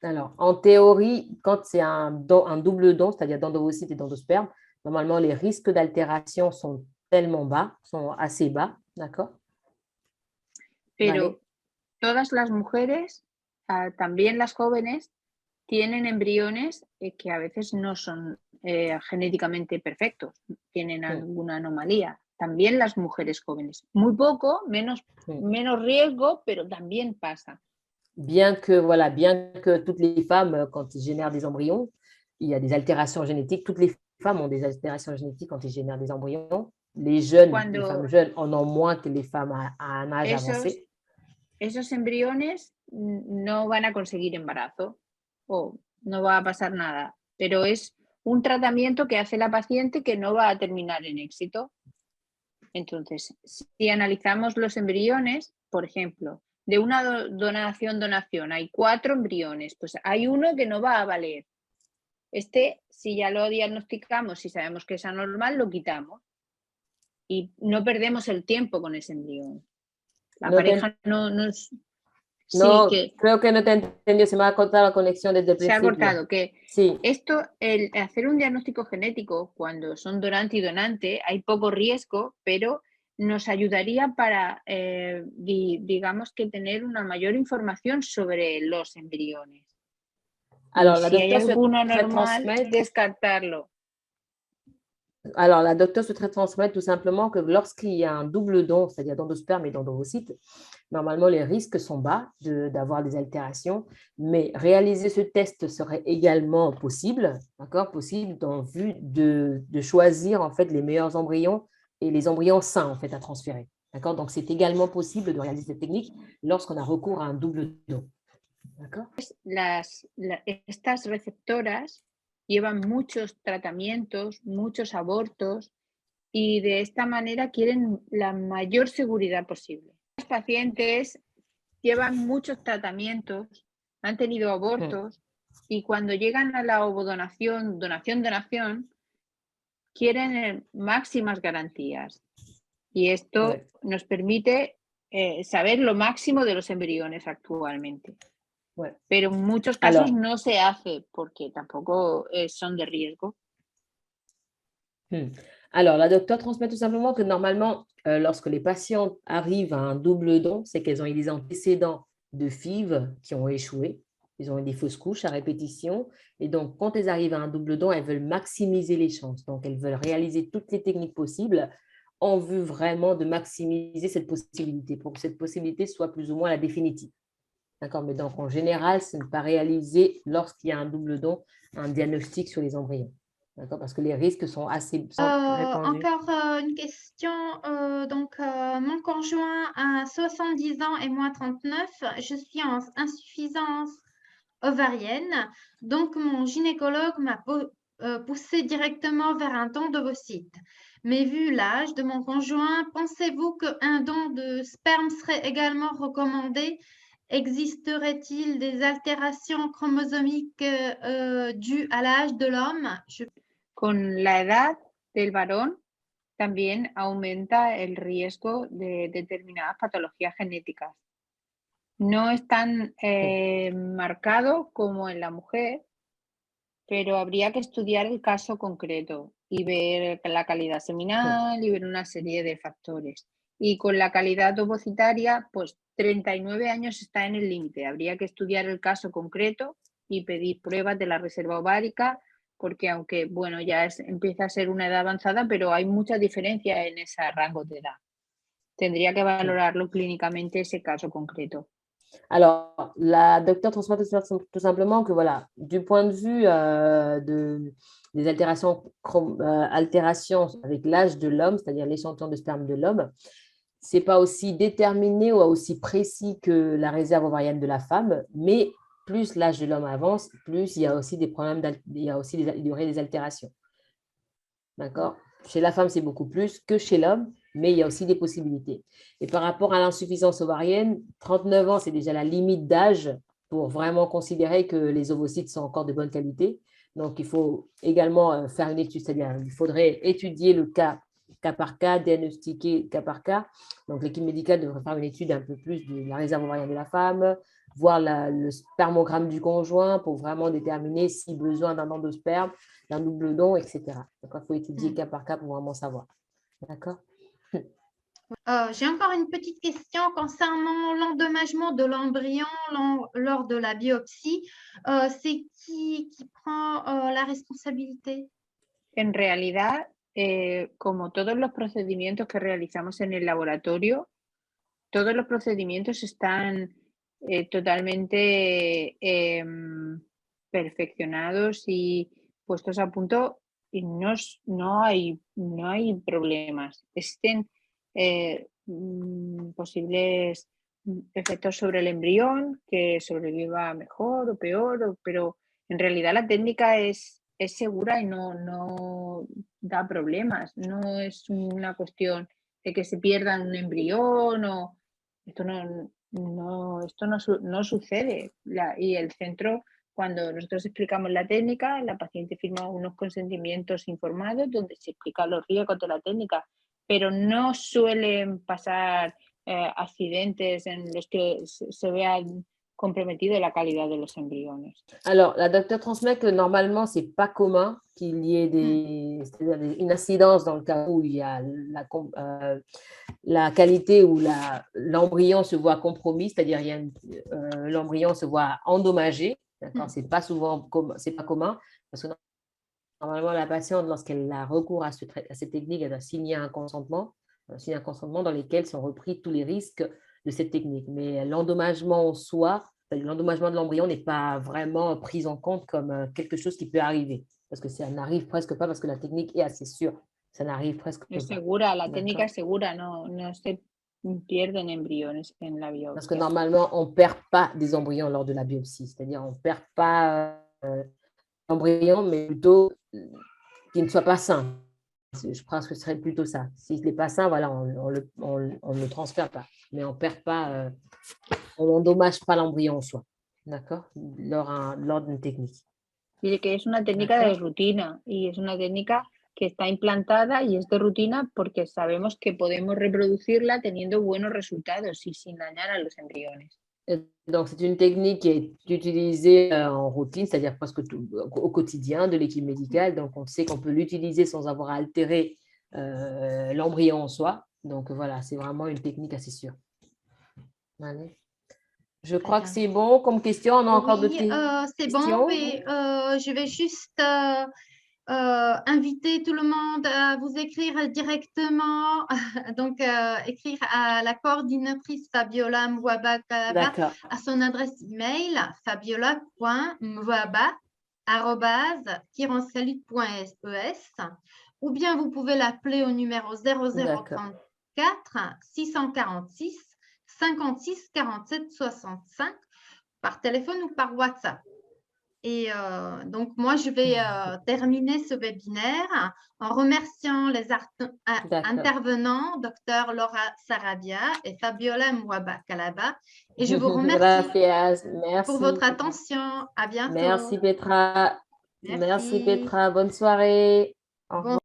Alors, en théorie, quand c'est un double don, c'est-à-dire dent d'ovocytes et dent de sperme, normalement, les risques d'altération sont tellement bas, sont assez bas, d'accord? Pero Vale. todas las mujeres, también las jóvenes, tienen embriones que a veces no son genéticamente perfectos, tienen alguna anomalía. También las mujeres jóvenes. Muy poco, menos riesgo, pero también pasa. Bien que toutes les femmes, quand ils génèrent des embryons, il y a des altérations génétiques. Toutes les femmes ont des altérations génétiques quand ils génèrent des embryons. Les femmes jeunes en ont moins que les femmes à un âge avancé. Esos embriones no van a conseguir embarazo o no va a pasar nada, pero es un tratamiento que hace la paciente que no va a terminar en éxito. Entonces, si analizamos los embriones, por ejemplo, de una donación, hay 4 embriones, pues hay uno que no va a valer. Si ya lo diagnosticamos y sabemos que es anormal, lo quitamos y no perdemos el tiempo con ese embrión. La pareja no No, sí, creo que no te entendió, se me ha cortado la conexión desde el principio. Se ha cortado, que sí. El hacer un diagnóstico genético cuando son donante y donante, hay poco riesgo, pero nos ayudaría para, digamos que tener una mayor información sobre los embriones. Alors, si hay alguno normal, descartarlo. Alors, la docteure souhaiterait transmettre tout simplement que lorsqu'il y a un double don, c'est-à-dire don de sperme et don d'ovocytes, normalement, les risques sont bas d'avoir des altérations, mais réaliser ce test serait également possible, d'accord, possible dans le but de choisir en fait les meilleurs embryons et les embryons sains en fait à transférer, d'accord. Donc, c'est également possible de réaliser cette technique lorsqu'on a recours à un double don, d'accord. Estas receptoras llevan muchos tratamientos, muchos abortos y de esta manera quieren la mayor seguridad posible. Los pacientes llevan muchos tratamientos, han tenido abortos y cuando llegan a la ovodonación, donación, quieren máximas garantías. Y esto nos permite saber lo máximo de los embriones actualmente. Bueno, pero en muchos casos no se hace porque tampoco son de riesgo. Alors, la docteure transmet tout simplement que normalement, lorsque les patientes arrivent à un double don, c'est qu'elles ont eu des antécédents de FIV qui ont échoué. Ils ont eu des fausses couches à répétition. Et donc, quand elles arrivent à un double don, elles veulent maximiser les chances. Donc, elles veulent réaliser toutes les techniques possibles en vue vraiment de maximiser cette possibilité, pour que cette possibilité soit plus ou moins la définitive. D'accord, mais donc en général, ce n'est pas réalisé lorsqu'il y a un double don, un diagnostic sur les embryons. D'accord, parce que les risques sont assez répandus. Encore une question. Mon conjoint a 70 ans et moi 39. Je suis en insuffisance ovarienne. Donc, mon gynécologue m'a poussé directement vers un don d'ovocytes. Mais vu l'âge de mon conjoint, pensez-vous qu'un don de sperme serait également recommandé? Existerait-il des altérations chromosomiques dues à l'âge de l'homme? Con la edad del varón también aumenta el riesgo de determinadas patologías genéticas. No es tan marcado como en la mujer, pero habría que estudiar el caso concreto y ver la calidad seminal y ver una serie de factores. Y con la calidad ovocitaria, pues 39 años está en el límite. Habría que estudiar el caso concreto y pedir pruebas de la reserva ovárica, porque aunque, bueno, ya empieza a ser una edad avanzada, pero hay mucha diferencia en ese rango de edad. Tendría que valorarlo clínicamente ese caso concreto. Alors, la docteure transmet tout simplement que, voilà, du point de vue des altérations avec l'âge de l'homme, c'est-à-dire l'échantillon de sperme de l'homme, ce n'est pas aussi déterminé ou aussi précis que la réserve ovarienne de la femme, mais plus l'âge de l'homme avance, plus il y a aussi des problèmes, il y aurait des altérations. D'accord? Chez la femme, c'est beaucoup plus que chez l'homme, mais il y a aussi des possibilités. Et par rapport à l'insuffisance ovarienne, 39 ans, c'est déjà la limite d'âge pour vraiment considérer que les ovocytes sont encore de bonne qualité. Donc, il faut également faire une étude, c'est-à-dire il faudrait étudier le cas cas par cas, diagnostiquer cas par cas. Donc, l'équipe médicale devrait faire une étude un peu plus de la réserve ovarienne de la femme, voir le spermogramme du conjoint pour vraiment déterminer si besoin d'un don de sperme, d'un double don, etc. Donc, il faut étudier cas par cas pour vraiment savoir. D'accord? J'ai encore une petite question concernant l'endommagement de l'embryon lors de la biopsie. C'est qui prend la responsabilité? En realidad, como todos los procedimientos que realizamos en el laboratorio, todos los procedimientos están totalmente perfeccionados y puestos a punto y no hay problemas. Existen posibles efectos sobre el embrión, que sobreviva mejor o peor, pero en realidad la técnica es segura y no da problemas. No es una cuestión de que se pierda un embrión o esto no sucede. Y el centro, cuando nosotros explicamos la técnica, la paciente firma unos consentimientos informados donde se explican los riesgos de la técnica, pero no suelen pasar accidentes en los que se vean comprometido la calidad de los embriones. Alors, la docteure transmet que normalement, ce n'est pas commun qu'il y ait une incidence dans le cas où il y a la qualité où l'embryon se voit compromis, c'est-à-dire l'embryon se voit endommagé. C'est pas commun parce que normalement, la patiente, lorsqu'elle a recours à cette technique, elle doit signer un consentement dans lequel sont repris tous les risques de cette technique. Mais l'endommagement en soi, l'endommagement de l'embryon n'est pas vraiment pris en compte comme quelque chose qui peut arriver. Parce que ça n'arrive presque pas parce que la technique est assez sûre. Ça n'arrive presque pas. Es segura, la técnica es segura, no se pierden embriones en la biopsia. Parce que normalement, on ne perd pas des embryons lors de la biopsie. C'est-à-dire, on ne perd pas l'embryon, mais plutôt qu'il ne soit pas sain. Je pense que ce serait plutôt ça. S'il n'est pas sain, voilà, on ne le transfère pas. Mais on perd pas, on n'endommage pas l'embryon en soi. D'accord? Lors d'une technique. Dice que es una técnica de rutina y es una técnica que está implantada y es de rutina porque sabemos que podemos reproducirla teniendo buenos resultados y sin dañar a los embriones. Donc, c'est une technique qui est utilisée en routine, c'est-à-dire presque au quotidien de l'équipe médicale. Donc, on sait qu'on peut l'utiliser sans avoir à altérer l'embryon en soi. Donc, voilà, c'est vraiment une technique assez sûre. Allez. Je crois que c'est bon comme question. On a encore de questions. C'est bon, mais je vais juste inviter tout le monde à vous écrire directement, donc écrire à la coordinatrice Fabiola Mwaba-Kalaba à son adresse email fabiola.mwaba@quironsalud.es, ou bien vous pouvez l'appeler au numéro 0034 646 56 47 65 par téléphone ou par WhatsApp. Et donc, moi, je vais terminer ce webinaire en remerciant les intervenants, Dr Laura Sarabia et Fabiola Mwaba-Kalaba. Et je vous remercie pour votre attention. À bientôt. Merci Petra. Merci Petra. Bonne soirée. Au revoir.